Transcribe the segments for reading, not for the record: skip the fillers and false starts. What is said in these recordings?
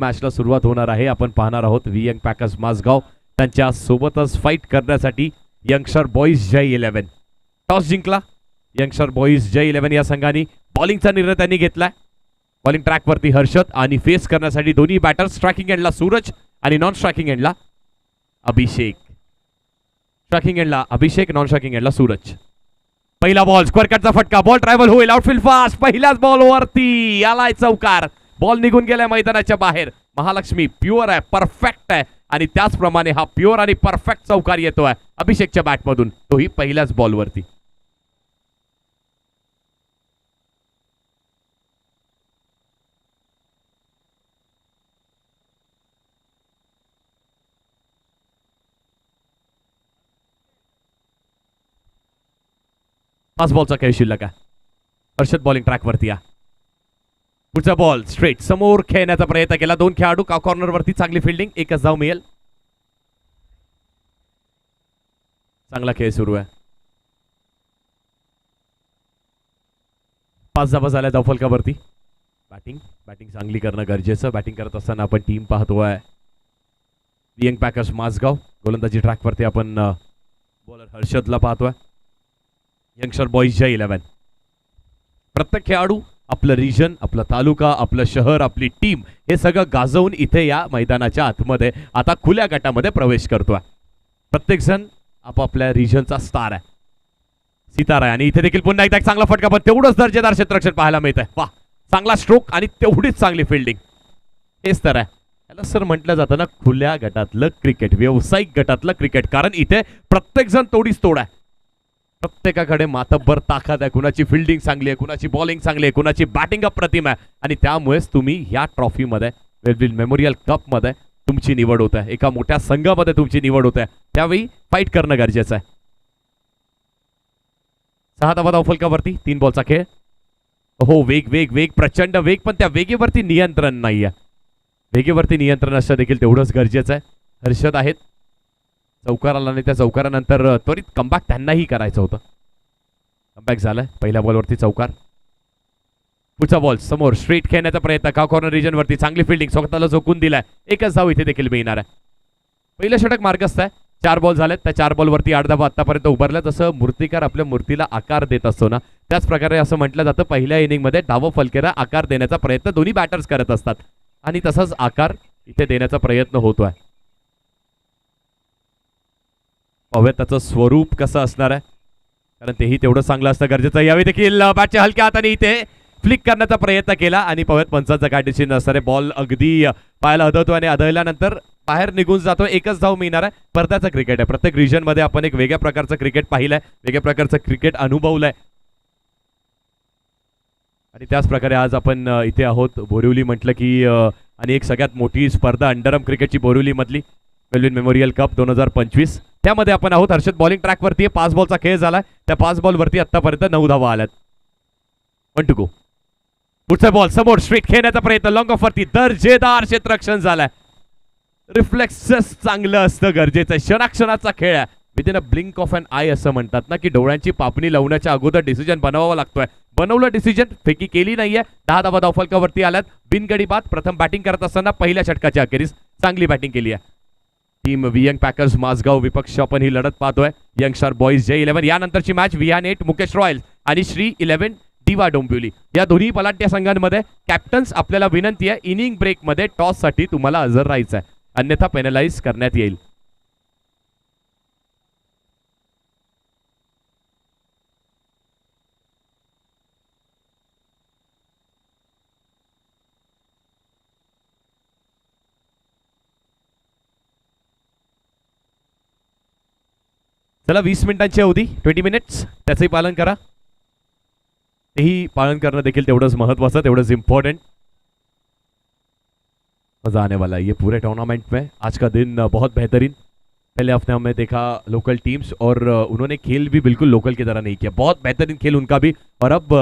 मॅचला सुरुवात होणार आहे. आपण पाहणार आहोत यंग पॅकर्स माझगाव त्यांच्या सोबतच फाईट करण्यासाठी यंगस्टर बॉईज जय 11. टॉस जिंकला यंगस्टर बॉईज जय 11 या संघाने. बॉलिंगचा निर्णय त्यांनी घेतलाय. बॉलिंग ट्रॅकवरती हर्षद आणि फेस करण्यासाठी दोन्ही बॅटर्स. स्ट्रायकिंग एंडला सूरज आणि नॉन स्ट्रायकिंग एंडला अभिषेक. स्ट्रायकिंग एंडला अभिषेक, नॉन स्ट्रायकिंग एंडला सूरज. पहिला बॉल स्क्वेअरकटचा फटका. बॉल ट्रॅव्हल होईल. Outfield fast. पहिल्याच बॉलवरती आलाय चौकार. बॉल निघून गेलाय मैदानाच्या बाहेर. महालक्ष्मी प्युअर आहे, परफेक्ट आहे आणि त्याचप्रमाणे हा प्युअर आणि परफेक्ट चौकार येतोय अभिषेकच्या बॅटमधून, तोही पहिल्याच बॉलवरती. पाच बॉलचा खेळ शिल्लक आहे. हर्षद बॉलिंग ट्रॅकवरती आहे. पुढचा बॉल स्ट्रेट समोर खेळण्याचा प्रयत्न केला. दोन खेळाडू का कॉर्नरवरती. चांगली फिल्डिंग. एकच धाव मिळेल. चांगला खेळ सुरू आहे. 5 धावा झाल्या धावफलकावरती. बॅटिंग चांगली करणं गरजेचं. बॅटिंग करत असताना आपण टीम पाहतोय यंग पॅकर्स माझगाव. गोलंदाजी ट्रॅकवरती आपण बॉलर हर्षदला पाहतोय. यंगस्टर बॉईज जय 11. प्रत्येक खेळाडू आपलं रिजन, आपला तालुका, आपलं शहर, आपली टीम हे सगळं गाजवून इथे या मैदानाच्या आतमध्ये आता खुल्या गटामध्ये प्रवेश करतोय. प्रत्येक जण आपापल्या रिजनचा स्टार आहे, सितारा आहे. आणि इथे देखील पुन्हा एकदा एक चांगला फटका, पण तेवढंच दर्जेदार क्षेत्ररक्षण पाहायला मिळत आहे. वा, चांगला स्ट्रोक आणि तेवढीच चांगली फिल्डिंग. हेच तर आहे याला सर म्हटलं जातं ना खुल्या गटातलं क्रिकेट, व्यावसायिक गटातलं क्रिकेट. कारण इथे प्रत्येक जण तोडीच तोड आहे. प्रत्येकाकडे मातब्बर ताकद आहे. कुणाची फिल्डिंग चांगली आहे, कुणाची बॉलिंग चांगली आहे, कुणाची बॅटिंग अप्रतिम आहे. आणि त्यामुळेच तुम्ही या ट्रॉफीमध्ये वेलविल मेमोरियल कपमध्ये तुमची निवड होत आहे. एका मोठ्या संघामध्ये तुमची निवड होत आहे. त्यावेळी फाईट करणं गरजेचं आहे. 6 धावा धावफलकावरती. 3 बॉलचा खेळ. हो, वेग प्रचंड वेग, पण त्या वेगेवरती नियंत्रण नाही आहे. वेगेवरती नियंत्रण असणं देखील तेवढंच गरजेचं आहे. हर्षद आहेत. चौकार आला आणि त्या चौकारानंतर त्वरित कमबॅक त्यांनाही करायचं होतं. कमबॅक झालाय. पहिल्या बॉलवरती चौकार. पुढचा बॉल समोर स्ट्रेट खेळण्याचा प्रयत्न. का कॉर्नर रिजन वरती चांगली फिल्डिंग. स्वतःला झोकून दिलाय. एकच धाव इथे देखील मिळणार आहे. पहिलं षटक मार्गस्थ आहे. 4 बॉल झालेत. त्या 4 बॉलवरती 8 धावा आतापर्यंत उभारल्या. जसं मूर्तिकार आपल्या मूर्तीला आकार देत असतो ना, त्याच प्रकारे असं म्हटलं जातं पहिल्या इनिंगमध्ये डावं फलकेला आकार देण्याचा प्रयत्न दोन्ही बॅटर्स करत असतात आणि तसाच आकार इथे देण्याचा प्रयत्न होतोय. पाहूया त्याचं स्वरूप कसं असणार आहे, कारण तेही तेवढं चांगलं असतं गरजेचं आहे. यावेळी देखील बॅटच्या हलक्या हाताने इथे फ्लिक करण्याचा प्रयत्न केला आणि पाहूयात पंचांचा काय डिसिजन असणार आहे. बॉल अगदी पायाला अडवतो आणि अडवल्यानंतर बाहेर निघून जातो. एकच धाव मिळणार आहे. परत्याचं क्रिकेट आहे. प्रत्येक रिजनमध्ये आपण एक वेगळ्या प्रकारचं क्रिकेट पाहिलंय, वेगळ्या प्रकारचं क्रिकेट अनुभवलंय. आणि त्याच प्रकारे आज आपण इथे आहोत. बोरिवली म्हटलं की आणि एक सगळ्यात मोठी स्पर्धा अंडरआर्म क्रिकेटची बोरिवलीमधली वेलविन मेमोरियल कप 2025. त्यामध्ये आपण आहोत. हर्षद बॉलिंग ट्रॅकवरती. 5 बॉलचा खेळ झालाय. त्या 5 बॉलवरती आतापर्यंत 9 धावा आल्यात. 1 टू गो. पुढचा बॉल समोर स्ट्रेट खेळण्याचा प्रयत्न. लॉंग ऑफ वरती दर्जेदार क्षेत्ररक्षण झालाय. रिफ्लेक्सेस चांगलं असतं गरजेचं आहे. क्षणाक्षणाचा खेळ आहे. Within a blink of an eye असं म्हणतात ना, की डोळ्यांची पापणी लावण्याच्या अगोदर डिसिजन बनवावा लागतोय. बनवलं डिसिजन, फेकी केली नाहीये. 10 धावा धावफलकावरती आल्यात. बिनगडी बाद. प्रथम बॅटिंग करत असताना पहिल्या षटकाच्या अखेरीस चांगली बॅटिंग केली आहे. टीम यंग पॅकर्स माझगाव विपक्ष आपण ही लढत पाहतोय. यंगस्टर बॉईज जय 11. यानंतरची मॅच विहान 8 मुकेश रॉयल्स आणि श्री 11 दिवा डोंबिवली या दोन्ही बलाढ्य संघांमध्ये. कॅप्टन्स आपल्याला विनंती आहे, इनिंग ब्रेकमध्ये टॉससाठी तुम्हाला हजर राहायचं आहे, अन्यथा पेनलाइज करण्यात येईल. चला 20 मिनिटांची अवधी, 20 मिनिट्स, त्याचंही पालन करा. तेही पालन करणं देखील तेवढंच महत्वाचं, तेवढंच इंपॉर्टेंट. मजा आने वाला है ये पूरे टूर्नामेंट में. आज का दिन बहुत बेहतरीन. पहले हफ्ते में देखा लोकल टीम्स और उन्होंने खेल भी बिल्कुल लोकल की तरह नहीं किया. बहुत बेहतरीन खेल उनका भी. और अब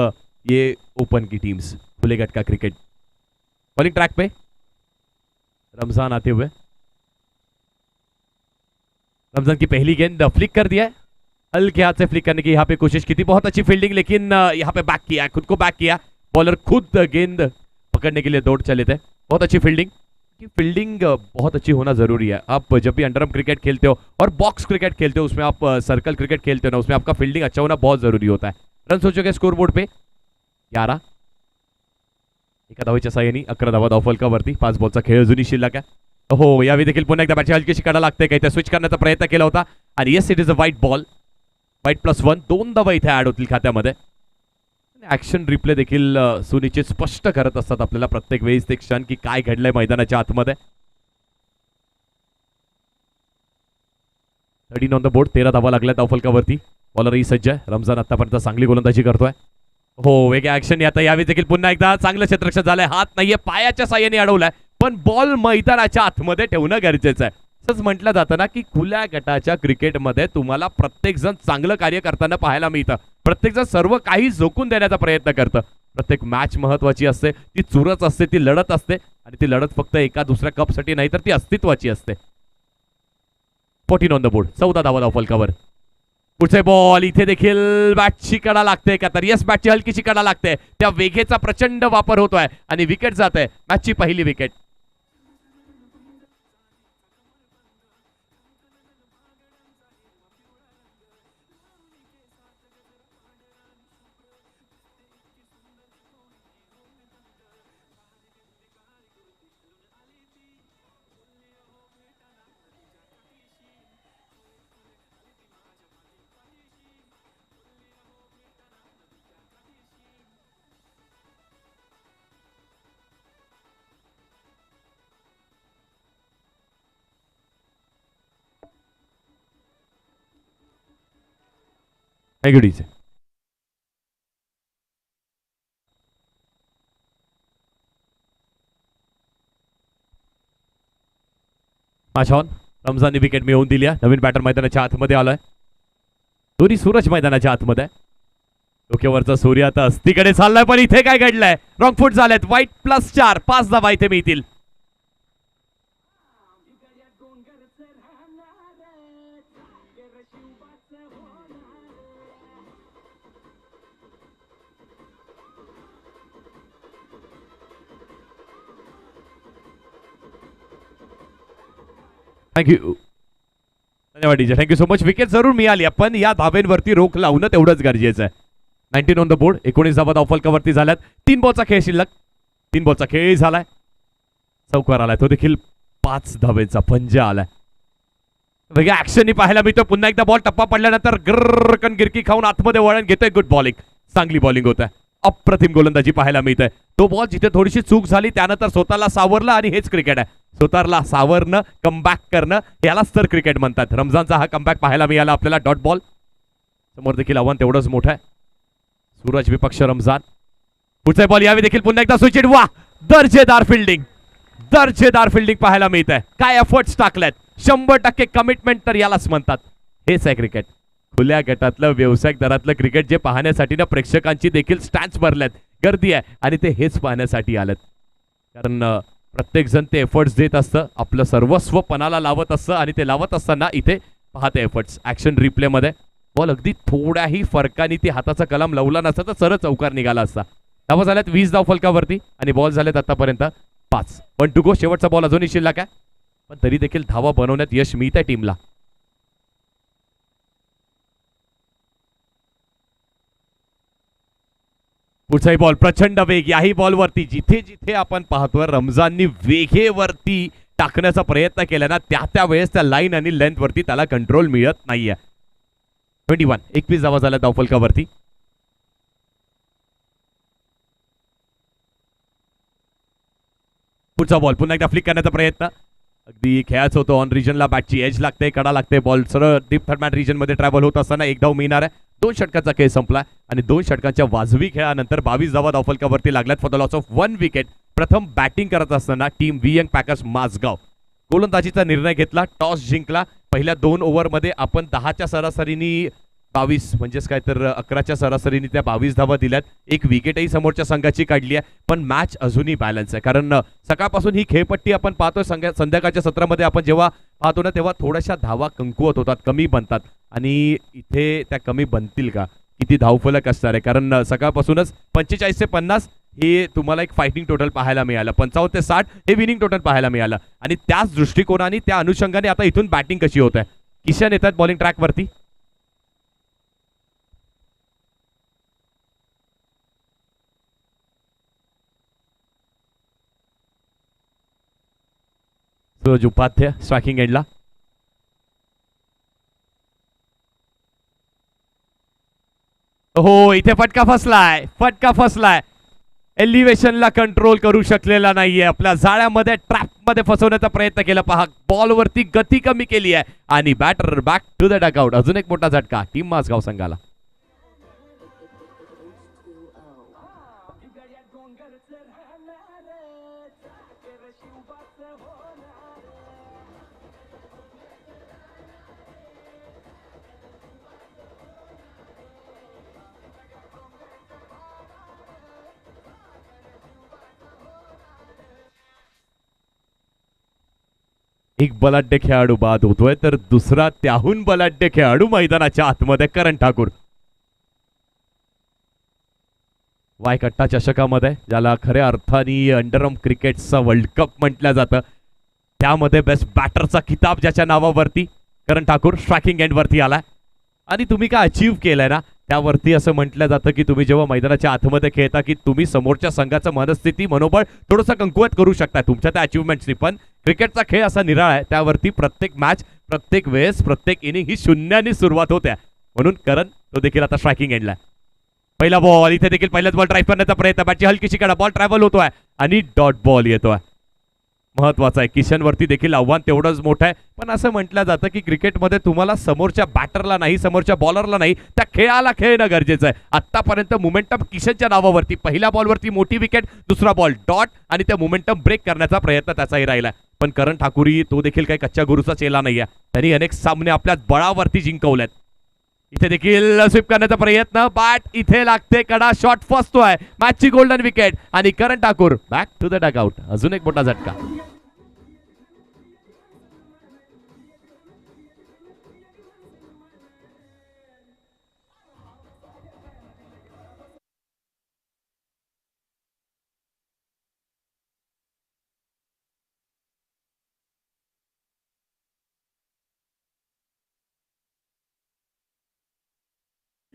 ये ओपन की टीम्स, खुले गट का क्रिकेट. बॉलिंग ट्रैक पे रमजान आते हुए. रमजान की पहली गेंद फ्लिक कर दिया है. हल्के हाथ से फ्लिक करने की यहाँ पे कोशिश की थी. बहुत अच्छी फील्डिंग, लेकिन यहाँ पे बैक किया, खुद को बैक किया. बॉलर खुद गेंद पकड़ने के लिए दौड़ चले थे. बहुत अच्छी फील्डिंग. आपकी फील्डिंग बहुत अच्छी होना जरूरी है। आप जब भी अंडरआर्म क्रिकेट खेलते हो और बॉक्स क्रिकेट खेलते हो, उसमें आप सर्कल क्रिकेट खेलते हो ना, उसमें आपका फील्डिंग अच्छा होना बहुत जरूरी होता है। रन हो चुके स्कोर बोर्ड पे 11, एका धावेच्या साह्याने 11 धावा धावफलकावरती। 5 बॉलचा खेळ अजूनही शिल्लक आहे। हो, यावेळी देखील पुन्हा एकदा बॅटची हलकीशी कडा लागते, काही त्या स्विच करण्याचा प्रयत्न केला होता आणि yes it is a white ball, white +1, 2 धावा इथे ऍड होतील खात्यामध्ये। ऍक्शन रिप्ले देखील सुनिश्चित स्पष्ट करत असतात आपल्याला प्रत्येक वेळेस ते क्षण की काय घडलंय मैदानाच्या आतमध्ये। 13 ऑन द बोर्ड, 13 धावा लागल्या धावफलकावरती। बॉलरही सज्ज आहे, रमजान आतापर्यंत चांगली गोलंदाजी करतोय। हो, वेगळ्या ऍक्शन आता यावेळी देखील पुन्हा एकदा चांगलं क्षेत्ररक्षण झालंय, हात नाहीये, पायाच्या साह्याने अडवलाय, पण बॉल मैदानाच्या आतमध्ये ठेवणं गरजेचं आहे। असंच म्हटलं जातं ना की खुल्या गटाच्या क्रिकेटमध्ये तुम्हाला प्रत्येक जण चांगलं कार्य करताना पाहायला मिळतं, प्रत्येक जण सर्व काही झोकून देण्याचा प्रयत्न करतं। प्रत्येक मॅच महत्वाची असते, ती चुरस असते, ती लढत असते आणि ती लढत फक्त एका दुसऱ्या कपसाठी नाही तर ती अस्तित्वाची असते। 14 ऑन द बोर्ड, 14 धावा धावफलकावर। पुढचे बॉल, इथे देखील बॅटची कडा लागते का, तर येस बॅटची हलकीशी कडा लागते, त्या वेगेचा प्रचंड वापर होतोय आणि विकेट जाते, मॅचची पहिली विकेट। गुडीचे छान, रमजानने विकेट मिळवून दिली। नवीन बॅटर मैदानाच्या आतमध्ये आलाय, दोन्ही सूरज मैदानाच्या आतमध्ये। डोक्यावरचा सूर्य आता अस्तीकडे चाललाय, पण इथे काय घडलंय, रॉंग फूट झालेत, व्हाईट +4, 5 धावा इथे मिळतील। थँक्यू, धन्यवाद DJ, thank you so much. Wicket जरूर मिळाली, पण या धाब्यांवरती रोख लावणं तेवढंच गरजेचं आहे। 19 ऑन द बोर्ड, 19 धावा धावफलकावरती झाल्यात। 3 बॉलचा खेळ शिल्लक, 3 बॉलचा खेळ झालाय, चौकार आलाय, तो देखील 5 धावेचा पंजा आलाय। वेगळ्या ऍक्शननी पाहायला मिळतो, पुन्हा एकदा बॉल टप्पा पडल्यानंतर गर्रकन गिरकी खाऊन आतमध्ये वळण घेतोय, गुड बॉलिंग, चांगली बॉलिंग होत आहे, अप्रतिम गोलंदाजी पाहायला मिळते। तो बॉल जिथे थोडीशी चूक झाली त्यानंतर स्वतःला सावरला आणि हेच क्रिकेट आहे, स्वतःला सावरणं, कमबॅक करणं, यालाच तर क्रिकेट म्हणतात। रमजानचा हा कमबॅक पाहायला मिळाला आपल्याला। डॉट बॉल, समोर देखील आव्हान तेवढंच मोठं आहे, सूरज विपक्ष रमजान। पुढचा बॉल, यावेळी देखील पुन्हा एकदा स्विच, वा, दर्जेदार फिल्डिंग, दर्जेदार फिल्डिंग पाहायला मिळत आहे। काय एफर्ट्स टाकलेत, 100% कमिटमेंट तर यालाच म्हणतात। हेच आहे क्रिकेट, खुल्या गटातलं व्यावसायिक दरातलं क्रिकेट, जे पाहण्यासाठी ना प्रेक्षकांची देखील स्टँड्स भरल्यात, गर्दी आहे आणि ते हेच पाहण्यासाठी आलेत, कारण प्रत्येक जण ते एफर्ट्स देत असतं, आपलं सर्वस्व पणाला लावत असतं आणि ते लावत असताना इथे पाहते एफर्ट्स। ऍक्शन रिप्ले मध्ये बॉल अगदी थोड्याही फरकाने ती हाताचा कलाम लावला नसता तर सरळ चौकार निघाला असता। धावा झाल्यात 20 धावफलकावरती आणि बॉल झालेत आतापर्यंत 5, 1 टू गो। शेवटचा बॉल अजूनही शिल्लक आहे, पण तरी देखील धावा बनवण्यात यश मिळत आहे टीमला। पुढचाही बॉल, प्रचंड वेग याही बॉलवरती, जिथे जिथे आपण पाहतोय रमजाननी वेगेवरती टाकण्याचा प्रयत्न केला ना, त्या वेळेस त्या लाईन आणि लेंथ वरती त्याला कंट्रोल मिळत नाहीये। 21, 21 धावा झाल्या धावफलकावरती। पुढचा बॉल, पुन्हा एकदा फ्लिक करण्याचा प्रयत्न, अगदी खेळायचं होतं, ऑन रिजनला बॅटची एज लागते, कडा लागते, बॉल सरळ डीप थर्ड मॅन रिजन मध्ये ट्रॅव्हल होत असताना 1 धाव मिळणार आहे। 2 षटकांचा खेळ संपला आणि 2 षटकांच्या वाजवी खेळानंतर 22 धावा धावफलकावरती लागल्यात for the loss of 1 wicket. प्रथम बॅटिंग करत असताना टीम वियंग पॅकर्स माझगाव गोलंदाजीचा निर्णय घेतला, टॉस जिंकला। पहिल्या 2 ओव्हरमध्ये आपण 10च्या सरासरीनी 22 म्हणजेच काय तर 11च्या सरासरीने त्या 22 धावा दिल्यात, 1 विकेटही समोरच्या संघाची काढली आहे, पण मॅच अजूनही बॅलन्स आहे, कारण सकाळपासून ही खेळपट्टी आपण पाहतोय। संध्याकाळच्या सत्रामध्ये आपण जेव्हा पाहतो ना, तेव्हा थोड्याशा धावा कमकुवत होतात, कमी बनतात आणि इथे त्या कमी बनतील का, किती धावफलक असणार आहे, कारण सकाळपासूनच 45 ते 50 हे तुम्हाला एक फायटिंग टोटल पाहायला मिळालं. 55 ते 60 हे विनिंग टोटल पाहायला मिळालं. आणि त्याच दृष्टिकोनाने त्या अनुषंगाने आता इथून बॅटिंग कशी होत आहे. किशन येतात बॉलिंग ट्रॅक वरती. सूरज उपाध्याय स्ट्रायकिंग एंडला. हो, इथे फटका फसलाय, फटका फसलाय. एलिव्हेशनला कंट्रोल करू शकलेला नाहीये. आपल्या जाळ्यामध्ये ट्रॅपमध्ये फसवण्याचा प्रयत्न केला. पहा, बॉलवरती गती कमी केली आहे आणि batter back to the dugout. अजून एक मोठा झटका टीम माजगाव संघाला. एक बलाढ्य खेळाडू बाद होतोय तर दुसरा त्याहून बलाढ्य खेळाडू मैदानाच्या आतमध्ये करण ठाकूर. वायकट्टा चषकामध्ये, ज्याला खऱ्या अर्थाने अंडरआर्म क्रिकेटचा वर्ल्ड कप म्हटलं जातं, त्यामध्ये बेस्ट बॅटरचा किताब ज्याच्या नावावरती करण ठाकूर स्ट्रायकिंग एंड वरती आलाय. आणि तुम्ही काय अचीव्ह केलंय ना, त्यावरती असं म्हटलं जातं की तुम्ही जेव्हा मैदानाच्या आतमध्ये खेळता की तुम्ही समोरच्या संघाचं मनस्थिती मनोबळ थोडंसं कमकुवत करू शकता तुमच्या त्या अचिव्हमेंट्सनी. पण क्रिकेटचा खेळ असा निराळा आहे, त्यावरती प्रत्येक मॅच, प्रत्येक वेळेस, प्रत्येक इनिंग ही शून्यानी सुरुवात होत्या. म्हणून करण तो देखील आता स्ट्रायकिंग एंडला. पहिला बॉल, इथे देखील पहिल्याच बॉल ड्राईव्ह करण्याचा प्रयत्न, बॅटची हलकीशी कडा, बॉल ट्रॅव्हल होतोय आणि डॉट बॉल येतोय. महत्वाचा आहे. किशन वरती देखील आव्हान तेवढंच मोठं आहे. पण असं म्हटलं जातं की क्रिकेटमध्ये तुम्हाला समोरच्या बॅटरला नाही, समोरच्या बॉलरला नाही, त्या खेळाला खेळणं गरजेचं आहे. आतापर्यंत मोमेंटम किशनच्या नावावरती. पहिल्या बॉलवरती मोठी विकेट, दुसरा बॉल डॉट आणि त्या मोमेंटम ब्रेक करण्याचा प्रयत्न त्याचाही राहिला. पण करण ठाकूरही तो देखील काही कच्च्या गुरुचा चेला नाहीये. त्यांनी अनेक सामने आपल्या बळावरती जिंकवलेत. इथे देखील स्वीप करण्याचा प्रयत्न, बॅट इथे लागते, कडा, शॉट फसतोय. मॅचची गोल्डन विकेट आणि Karan Thakur back to the dugout. अजून एक मोठा झटका.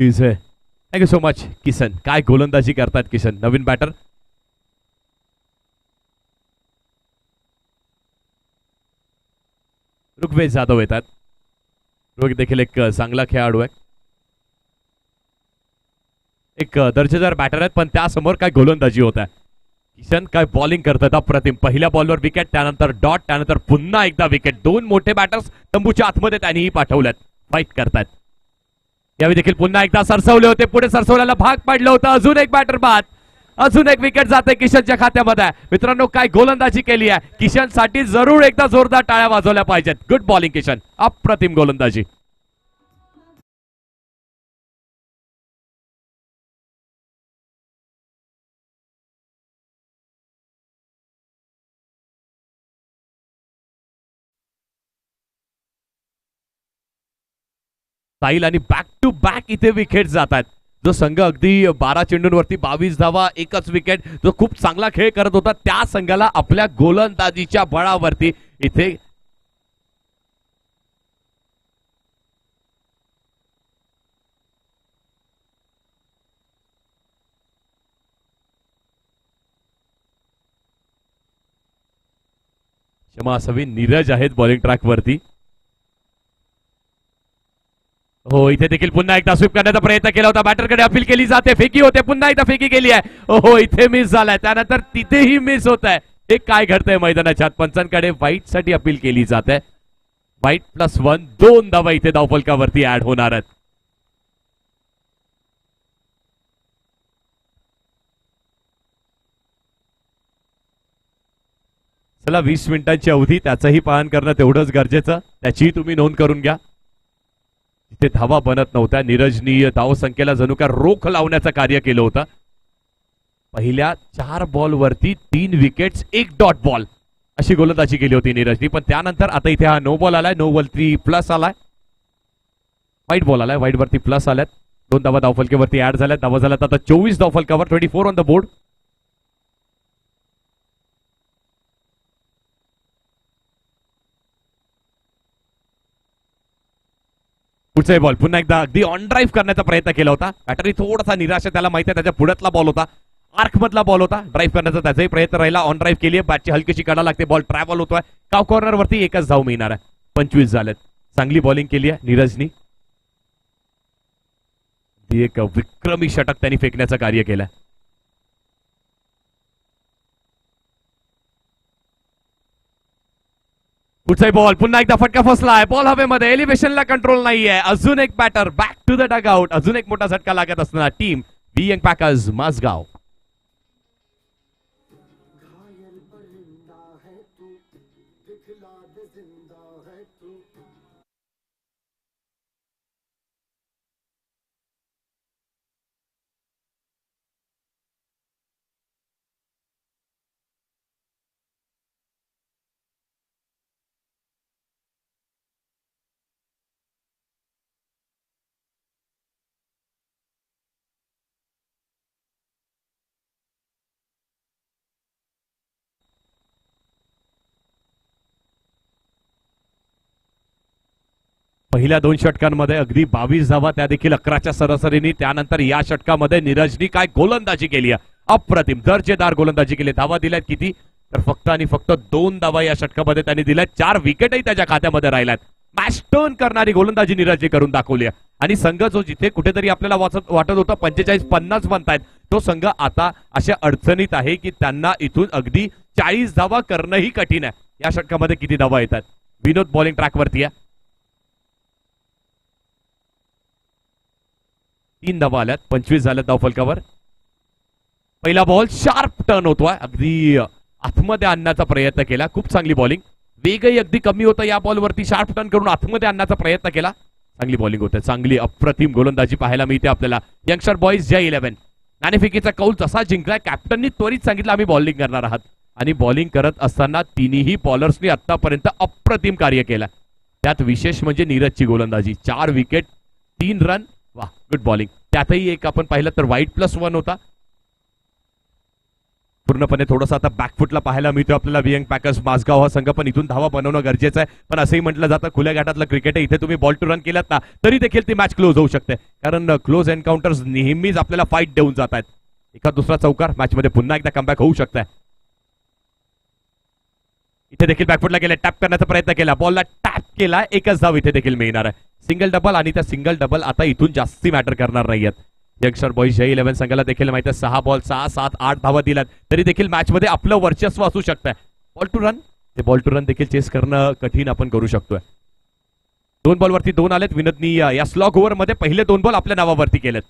Thank you so much Kishan. काय गोलंदाजी करतात किशन, नवीन बॅटर. ऋग्वेद जाधव येतात. ऋग्वेद देखील एक चांगला खेळाडू आहे, एक दर्जेदार बॅटर आहेत, पण त्यासमोर काय गोलंदाजी होत आहे. किशन काय बॉलिंग करतात अप्रतिम. पहिल्या बॉलवर विकेट, त्यानंतर डॉट, त्यानंतर पुन्हा एकदा विकेट. दोन मोठे बॅटर्स तंबूच्या आतमध्ये त्यांनीही पाठवल्यात, फाईट करतात. यावेळी देखील पुन्हा एकदा सरसवले होते, पुढे सरसवल्याला भाग पाडलं होतं. अजून एक बॅटर बाद, अजून एक विकेट जाते किशनच्या खात्यामध्ये. मित्रांनो, काय गोलंदाजी केली आहे. किशन साठी जरूर एकदा जोरदार टाळ्या वाजवल्या पाहिजेत. गुड बॉलिंग किशन, अप्रतिम गोलंदाजी. साहिल आणि बॅक टू बॅक इथे विकेट जातात. जो संघ अगदी 12 चेंडूंवरती 22 धावा, एकच विकेट, जो खूप चांगला खेळ करत होता, त्या संघाला आपल्या गोलंदाजीच्या बळावरती इथे क्षमा असावी, नीरज आहेत बॉलिंग ट्रॅक वरती. हो, इथे देखील पुन्हा एकदा स्वीप करण्याचा प्रयत्न केला होता. बॅटरकडे अपील केली जाते, फेकी होते, पुन्हा एकदा फेकी केली आहे. हो, इथे मिस झालाय, त्यानंतर तिथेही मिस होत आहे. हे काय घडतंय मैदानाच्या पंचांकडे वाईट साठी अपील केली जाते. वाईट +1, 2 धावा इथे धावफलकावरती ऍड होणार आहेत. चला, 20 मिनिटांची अवधी, त्याचंही पाहन करणं तेवढंच गरजेचं, त्याचीही तुम्ही नोंद करून घ्या. इथे धावा बनत नव्हत्या. नीरजनी धावसंख्येला जणू काय रोख लावण्याचं कार्य केलं होतं. पहिल्या 4 बॉलवरती 3 विकेट्स, 1 डॉट बॉल अशी गोलंदाजी केली होती नीरजनी. पण त्यानंतर आता इथे हा नो बॉल आलाय, नो वरती प्लस आलाय, व्हाईट बॉल आलाय, व्हाईट वरती प्लस आल्यात. 2 धावा धावफलकेवरती ऍड झाल्यात. धावा झाल्यात आता 24 धावफलकावर, 24 ऑन द बोर्ड. पुढचा बॉल पुन्हा एकदा अगदी ऑन ड्राईव्ह करण्याचा प्रयत्न केला होता. बॅटरी थोडासा निराश, त्याला माहिती आहे त्याच्या पुढ्यातला बॉल होता, आर्क मधला बॉल होता. ड्राईव्ह करण्याचा त्याचाही प्रयत्न राहिला. ऑन ड्राईव्ह केली, बॅटची हलकीशी काढा लागते, बॉल ट्रॅव्हल होतोय. काव कॉर्नर वरती एकच धाव मिळणार आहे. 25 झालेत. चांगली बॉलिंग केली आहे नीरजनी. एक विक्रमी षटक त्यांनी फेकण्याचं कार्य केलं. पुढचा बॉल पुन्हा एकदा फटका फसलाय. बॉल हवेमध्ये, एलिव्हेशनला कंट्रोल नाहीये. अजून एक batter back to the dugout. अजून एक मोठा झटका लागत असताना टीम वियंग पॅकर्स माझगाव. पहिल्या 2 षटकांमध्ये अगदी 22 धावा, त्या देखील 11च्या सरासरीने. त्यानंतर या षटकामध्ये नीरजनी काय गोलंदाजी केली आहे, अप्रतिम दर्जेदार गोलंदाजी केली. धावा दिल्यात किती, तर फक्त आणि फक्त 2 धावा या षटकामध्ये त्यांनी दिल्यात. 4 विकेटही त्याच्या खात्यामध्ये राहिल्यात. मॅच टर्न करणारी गोलंदाजी नीरजने करून दाखवली आहे. आणि संघ जो जिथे कुठेतरी आपल्याला वाटत होता 45-50 बनतायत, तो संघ आता अशा अडचणीत आहे की त्यांना इथून अगदी 40 धावा करणंही कठीण आहे. या षटकामध्ये किती धावा येतात. विनोद बॉलिंग ट्रॅकवरती आहे. 3 धावा आल्यात. 25 झाल्यात धावफलकावर. पहिला बॉल शार्प टर्न होतोय, अगदी आतमध्ये आणण्याचा प्रयत्न केला. खूप चांगली बॉलिंग. वेगही अगदी कमी होता या बॉलवरती. शार्प टर्न करून आतमध्ये आणण्याचा प्रयत्न केला. चांगली बॉलिंग होते. चांगली अप्रतिम गोलंदाजी पाहायला मिळते आपल्याला. यंगस्टर बॉईज जय 11. नाणेफेकीचा कौल जसा जिंकलाय, कॅप्टननी त्वरित सांगितलं आम्ही बॉलिंग करणार आहात. आणि बॉलिंग करत असताना तिन्ही बॉलर्सनी आतापर्यंत अप्रतिम कार्य केलं. त्यात विशेष म्हणजे नीरजची गोलंदाजी. 4 विकेट, 3 रन. वा, गुड बॉलिंग. त्यातही एक आपण पाहिलं तर वाईट +1 होता. पूर्णपणे थोडंसं आता बॅकफुटला पाहायला मिळतो आपल्याला वियंग पॅकर्स माझगाव हा संघ. पण इथून धावा बनवणं गरजेचं आहे. पण असंही म्हटलं जातं खुल्या घाटातलं क्रिकेट आहे, इथे तुम्ही बॉल टू रन केलात ना तरी देखील ती मॅच क्लोज होऊ शकते. कारण क्लोज एन्काउंटर्स नेहमीच आपल्याला फाईट देऊन जात आहेत. एका दुसरा चौकार मॅचमध्ये पुन्हा एकदा कमबॅक होऊ शकतं. इथे देखील बॅकफुटला गेला, टॅप करण्याचा प्रयत्न केला, बॉलला टॅप केला. एकच धाव इथे देखील मिळणार आहे. Single double. आणि त्या सिंगल डबल आता इथून जास्ती मॅटर करणार नाहीयेत. यंगस्टर बॉईज जय 11 संघाला देखील माहिती आहे 6 बॉल 6, 7, 8 धावा दिल्यात तरी देखील मॅच मध्ये आपलं वर्चस्व असू शकतं. बॉल टू रन, ते बॉल टू रन देखील चेस करणं कठीण आपण करू शकतोय. 2 बॉलवरती 2 आलेत. विनोदनी या स्लॉग ओव्हर मध्ये पहिले 2 बॉल आपल्या नावावरती केलेत.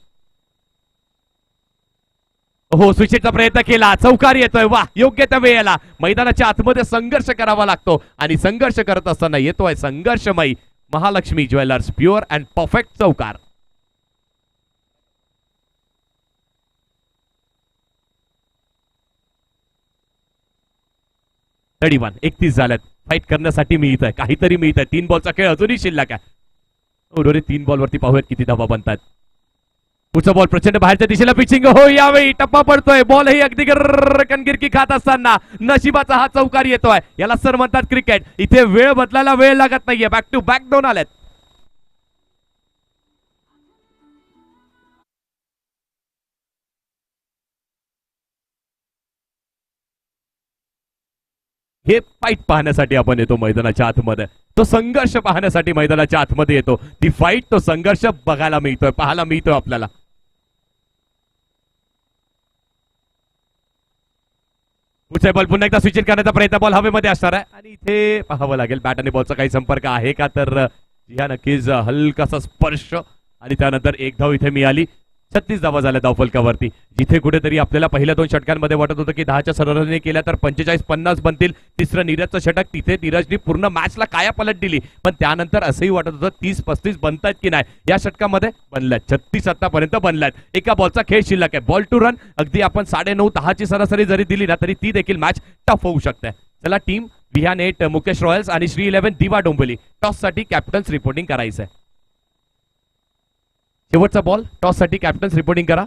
हो, स्विचेटचा प्रयत्न केला, चौकार येतोय. वा, योग्य त्या वेळेला मैदानाच्या आतमध्ये संघर्ष करावा लागतो आणि संघर्ष करत असताना येतोय संघर्षमयी Mahalakshmi jewellers pure and perfect चौकार. तडी 31 झाल्यात. फाईट करण्यासाठी मिळत आहे, काहीतरी मिळत आहे. 3 बॉलचा खेळ अजूनही शिल्लक आहे. उर्वरित 3 बॉलवरती पाहूयात किती धावा बनतात. पुढचा बॉल प्रचंड बाहेरच्या दिशेला पिचिंग. हो, यावेळी टप्पा पडतोय. बॉल ही अगदी कणगिरकी खात असताना नशिबाचा हा चौकार येतोय. याला सर म्हणतात क्रिकेट. इथे वेळ बदलायला वेळ लागत नाहीये. बॅक टू बॅक 2 आल्यात. हे फाईट पाहण्यासाठी आपण येतो मैदानाच्या आतमध्ये. तो संघर्ष पाहण्यासाठी मैदानाच्या आतमध्ये येतो. ती फाईट, तो संघर्ष बघायला मिळतोय, पाहायला मिळतोय आपल्याला. पुढचा बॉल पुन्हा एकदा स्विच करण्याचा प्रयत्न. बॉल हवेमध्ये असणार आहे आणि इथे पाहावं लागेल बॅट आणि बॉलचा काही संपर्क आहे का. तर या नक्कीच हलकासा स्पर्श आणि त्यानंतर 1 धाव इथे मिळाली. 36 धावा झाल्या धावफलकावरती. जिथे कुठेतरी आपल्याला पहिल्या 2 षटकांमध्ये वाटत होतं की 10च्या सरासरीने केल्या तर 45-50 बनतील. तिसरं नीरजचं षटक, तिथे नीरजनी पूर्ण मॅचला काया पलट दिली. पण त्यानंतर असंही वाटत होतं 30-35 बनतायत की नाही. या षटकामध्ये बनल्यात. 36 आतापर्यंत बनल्यात. एका बॉलचा खेळ शिल्लक आहे. Ball to run. अगदी आपण 9.5-10ची सरासरी जरी दिली ना तरी ती देखील मॅच टफ होऊ शकते. चला, टीम विहान 8 मुकेश रॉयल्स आणि श्री 11 दिवा डोंबिवली टॉस साठी कॅप्टन्स रिपोर्टिंग करायचं आहे. शेवटचा बॉल टॉस साठी कॅप्टन्स रिपोर्टिंग करा.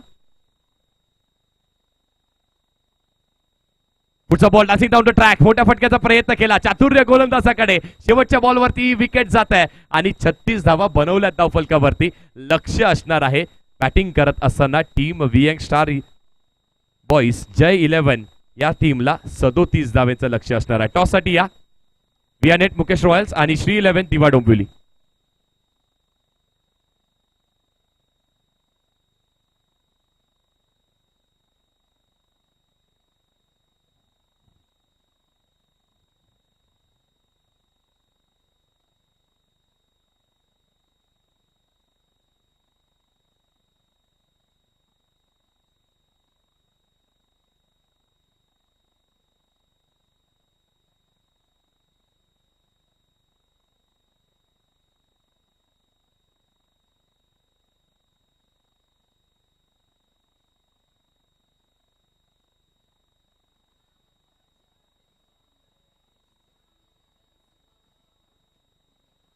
पुढचा ball dancing down the track, मोठ्या फटक्याचा प्रयत्न केला चातुर्य गोलंदाजाकडे, शेवटच्या बॉलवरती विकेट जात आहे आणि 36 धावा बनवल्यात धावफलकावरती. लक्ष असणार आहे बॅटिंग करत असताना टीम वियंग स्टार बॉईज जय 11 या टीमला 37 धावेचं लक्ष असणार आहे. टॉस साठी या वियानेट मुकेश रॉयल्स आणि श्री 11 दिवा डोंबिवली.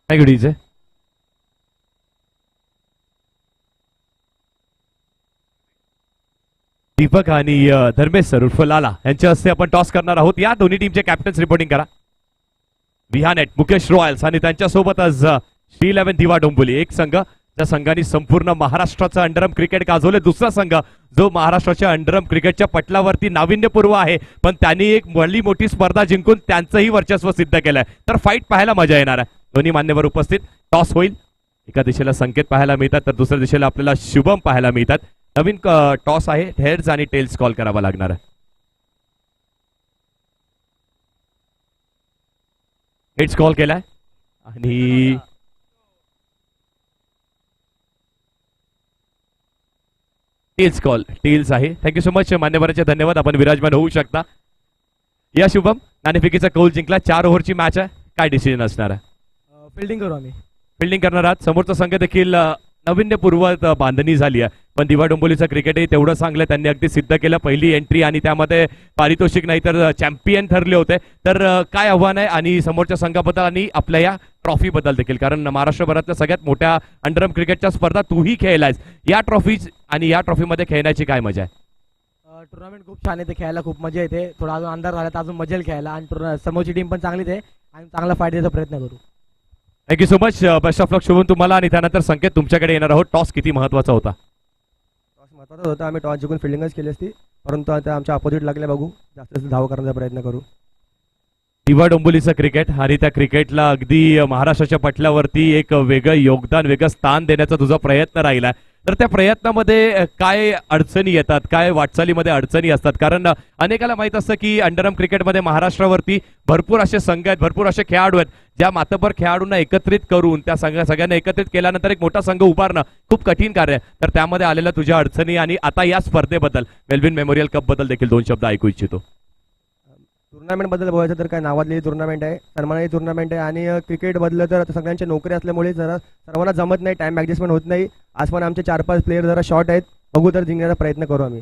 गुडीज दीपक आणि धर्मेश सर उर्फ लाला यांच्या हस्ते आपण टॉस करणार आहोत. या दोन्ही टीमचे कॅप्टन्स रिपोर्टिंग करा. विहानेट मुकेश रॉयल्स आणि त्यांच्यासोबतच श्री 11 दिवा डोंबिवली. एक संघ त्या संघाने संपूर्ण महाराष्ट्राचं अंडरआर्म क्रिकेट गाजवले. दुसरा संघ जो महाराष्ट्राच्या अंडरआर्म क्रिकेटच्या पटलावरती नाविन्यपूर्व आहे पण त्यांनी एक भली मोठी स्पर्धा जिंकून त्यांचंही वर्चस्व सिद्ध केलंय. तर फाईट पाहायला मजा येणार आहे. दोन्ही मान्यवर उपस्थित. टॉस होईल. एका दिशेला संकेत पाहायला मिळतात तर दुसऱ्या दिशेला आपल्याला शुभम पाहायला मिळतात. नवीन टॉस आहे. हेड्स आणि टेल्स कॉल करावा लागणार आहे. हेड्स कॉल केलाय आणि टेल्स कॉल टेल्स आहे. थँक्यू सो मच मान्यवरांचे धन्यवाद. आपण विराजमान होऊ शकता. या शुभम नाणेफेकीचा कौल जिंकला. 4 ओव्हरची मॅच आहे. काय डिसिजन असणार आहे? फिल्डिंग करू आम्ही. फिल्डिंग करणार आहात. समोरचा संघ देखील नाविन्यपूर्व बांधणी झाली आहे पण दिवा डोंबिवलीचं क्रिकेटही तेवढं चांगलं त्यांनी अगदी सिद्ध केलं. पहिली एंट्री आणि त्यामध्ये पारितोषिक नाही तर चॅम्पियन ठरले होते. तर काय आव्हान आहे आणि समोरच्या संघाबद्दल आणि आपल्या या ट्रॉफी बद्दल देखील, कारण महाराष्ट्रभरातल्या सगळ्यात मोठ्या अंडरआर्म क्रिकेटच्या स्पर्धा तूही खेळलायस. या ट्रॉफीज आणि या ट्रॉफीमध्ये खेळण्याची काय मजा आहे? टुर्नामेंट खूप छान येते, खेळायला खूप मजा येते. थोडा अजून अंधार झाला तर अजून मजा येईल खेळायला आणि समोरची टीम पण चांगलीच आहे आणि चांगला फाईट द्यायचा प्रयत्न करू. Thank you so much. Best of luck Shubham तुम्हाला. आणि त्यानंतर संकेत तुमच्याकडे येणार आहोत. टॉस किती महत्वाचा होता? टॉस महत्त्वाचा होता. आम्ही टॉस जिंकून फिल्डिंगच केली असती परंतु आता आमच्या अपोजिट लागले. बघू जास्त धाव करण्याचा प्रयत्न करू. दिवा डोंबिवलीचं क्रिकेट आणि त्या क्रिकेटला अगदी महाराष्ट्राच्या पटलावरती एक वेगळं योगदान वेगळं स्थान देण्याचा तुझा प्रयत्न राहिला. तर त्या प्रयत्नामध्ये काय अडचणी येतात, काय वाटचालीमध्ये अडचणी असतात? कारण अनेकाला माहित असतं की अंडरआर्म क्रिकेटमध्ये महाराष्ट्रावरती भरपूर असे संघ आहेत, भरपूर असे खेळाडू आहेत ज्या मातबर खेळाडूंना एकत्रित करून त्या सगळ्यांना एकत्रित केल्यानंतर एक मोठा संघ उभारणं खूप कठीण कार्य आहे. तर त्यामध्ये आलेल्या तुझ्या अडचणी आणि आता या स्पर्धेबद्दल मेलविन मेमोरियल कप बद्दल देखील 2 शब्द ऐकू इच्छितो. टुर्नामेंट बद्दल बोलायचं तर काय नावाजलेली टुर्नामेंट आहे, सन्मानाची टुर्नामेंट आहे आणि क्रिकेट बदल तर आता सगळ्यांची नोकरी असल्यामुळे जरा सर्वांना जमत नाही, टाइम ॲडजस्टमेंट होत नाही. आज पण आमचे 4-5 प्लेयर जरा शॉर्ट आहेत. बघू तर जिंकण्याचा प्रयत्न करू आम्ही.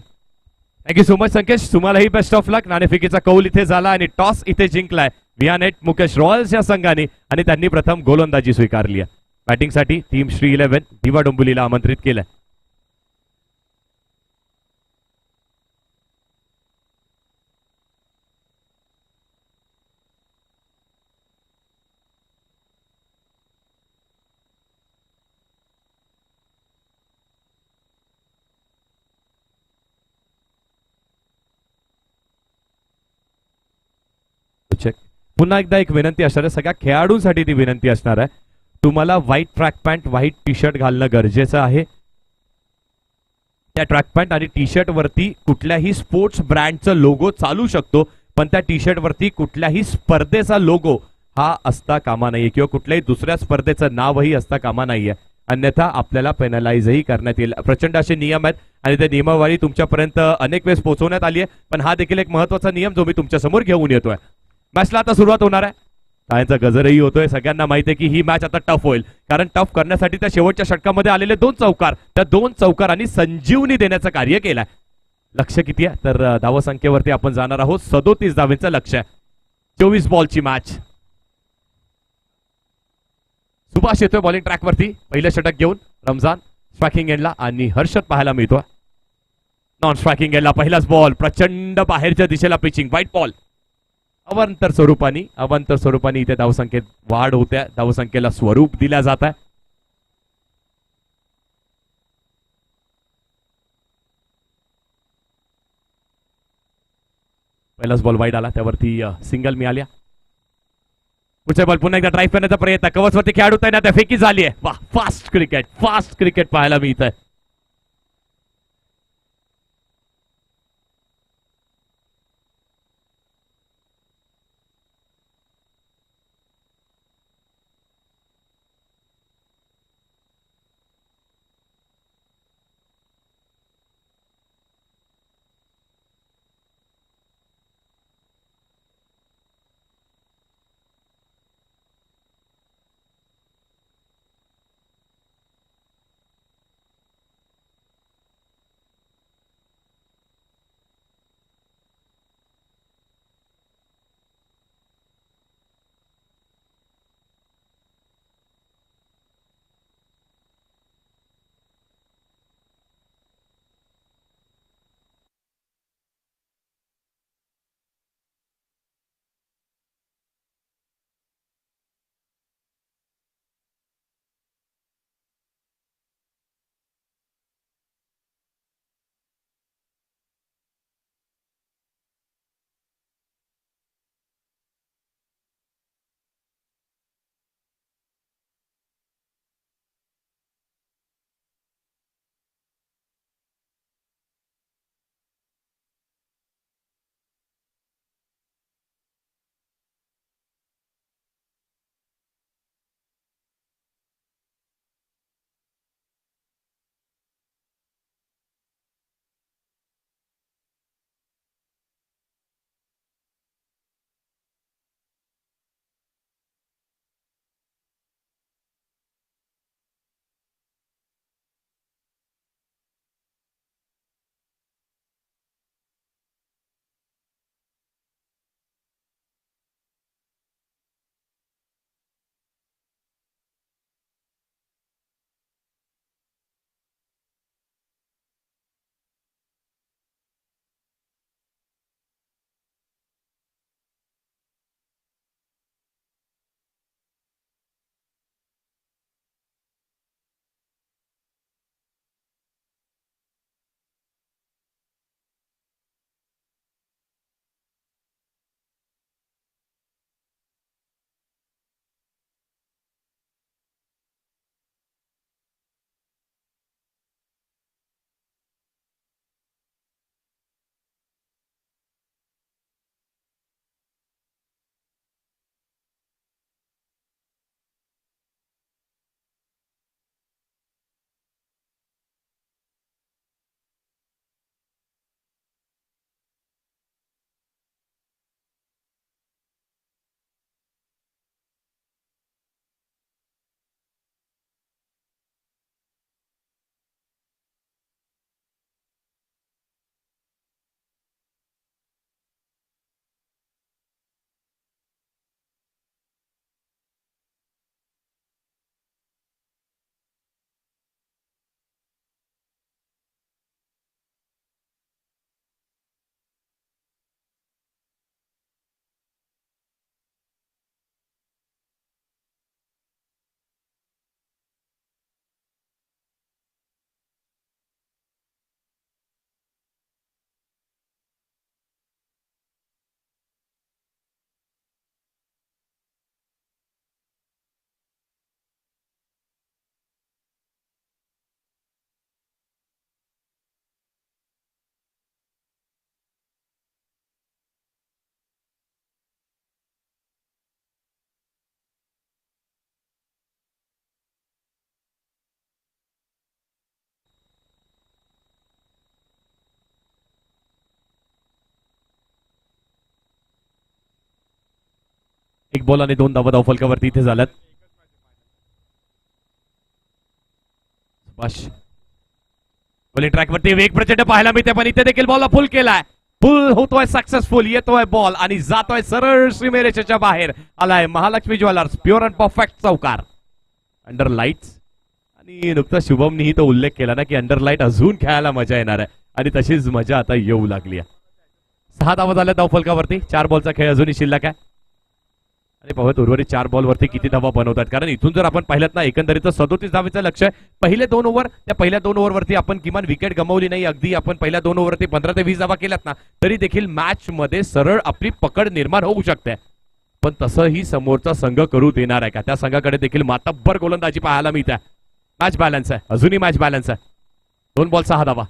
Thank you so much Sankesh. तुम्हालाही बेस्ट ऑफ लक. नाणेफेकीचा कौल इथे झाला आणि टॉस इथे जिंकलाय विहानेट मुकेश रॉयल्स या संघाने आणि त्यांनी प्रथम गोलंदाजी स्वीकारली आहे. बॅटिंगसाठी टीम श्री 11 दिवा डोंबिवलीला आमंत्रित केलंय. पुन्हा एकदा एक विनंती असणार आहे. सगळ्या खेळाडूंसाठी ती विनंती असणार आहे. तुम्हाला white track pant white T shirt घालणं गरजेचं आहे. त्या ट्रॅक पॅन्ट आणि टी शर्ट वरती कुठल्याही स्पोर्ट्स ब्रँडचा लोगो चालू शकतो पण त्या टी शर्ट वरती कुठल्याही स्पर्धेचा लोगो हा असता कामा नाहीये किंवा कुठल्याही दुसऱ्या स्पर्धेचं नावही असता कामा नाहीये. अन्यथा आपल्याला पेनलाइजही करण्यात येईल. प्रचंड असे नियम आहेत आणि त्या नियमावली तुमच्यापर्यंत अनेक वेळेस पोहोचवण्यात आली आहे पण हा देखील एक महत्वाचा नियम जो मी तुमच्या समोर घेऊन येतोय. मॅचला आता सुरुवात होणार आहे. टाळ्यांचा गजरही होतोय. सगळ्यांना माहिती आहे की ही मॅच आता टफ होईल कारण टफ करण्यासाठी त्या शेवटच्या षटकामध्ये आलेले 2 चौकार, त्या 2 चौकारांनी संजीवनी देण्याचं कार्य केलंय. लक्ष किती आहे तर धावसंख्येवरती आपण जाणार आहोत. 37 धावेचं लक्ष आहे. 24 बॉलची मॅच. सुभाष येतोय बॉलिंग ट्रॅकवरती पहिलं षटक घेऊन. रमजान स्ट्रायकिंग एंडला आणि हर्षद पाहायला मिळतोय. नॉन स्ट्रायकिंग गेला पहिलाच बॉल. प्रचंड बाहेरच्या दिशेला पिचिंग. White ball. अवांतर स्वरूपाने इथे धावसंख्येत वाढ होत्या. धावसंख्येला स्वरूप दिल्या जात आहे. पहिलाच बॉल वाईड आला, त्यावरती सिंगल मिळाल्या. पुढचा बॉल पुन्हा एकदा ड्राईव्ह करण्याचा प्रयत्न. कव्हर्सवरती खेळाडू तैनात आहे. फेकी झाली आहे. वा, फास्ट क्रिकेट पाहायला मिळत आहे. एक बॉल आणि 2 धावा धावफलकावरती इथे झाल्यात. सुभाष बॉलिंग ट्रॅकवरती वेग प्रचंड पाहायला मिळते, पण इथे देखील बॉलला फुल केलाय. फुल होतोय, सक्सेसफुल येतोय बॉल आणि जातोय सरळ सीमेरेषेच्या बाहेर. आलाय Mahalakshmi jewellers pure and perfect चौकार. अंडर लाईट्स आणि नुकताच शुभमनीही तो उल्लेख केला ना की अंडर लाईट अजून खेळायला मजा येणार आहे. आणि तशीच मजा आता येऊ लागली आहे. 6 धावा झाल्या धावफलकावरती. 4 बॉलचा खेळ अजूनही शिल्लक आहे आणि पाहत उर्वरित 4 बॉलवरती किती धावा बनवतात. कारण इथून जर आपण पाहिलं ना एकंदरीत 37 धावेचं लक्ष आहे. पहिले 2 ओव्हर, त्या पहिल्या 2 ओव्हरवरती आपण किमान विकेट गमावली नाही. अगदी आपण पहिल्या 2 ओव्हरवरती 15 ते 20 धावा केल्यात ना तरी देखील मॅच मध्ये सरळ आपली पकड निर्माण होऊ शकते. पण तसंही समोरचा संघ करू देणार आहे का? त्या संघाकडे देखील मातब्बर गोलंदाजी पाहायला मिळते. मॅच बॅलन्स आहे, अजूनही मॅच बॅलन्स आहे. 2 बॉल 6 धावा.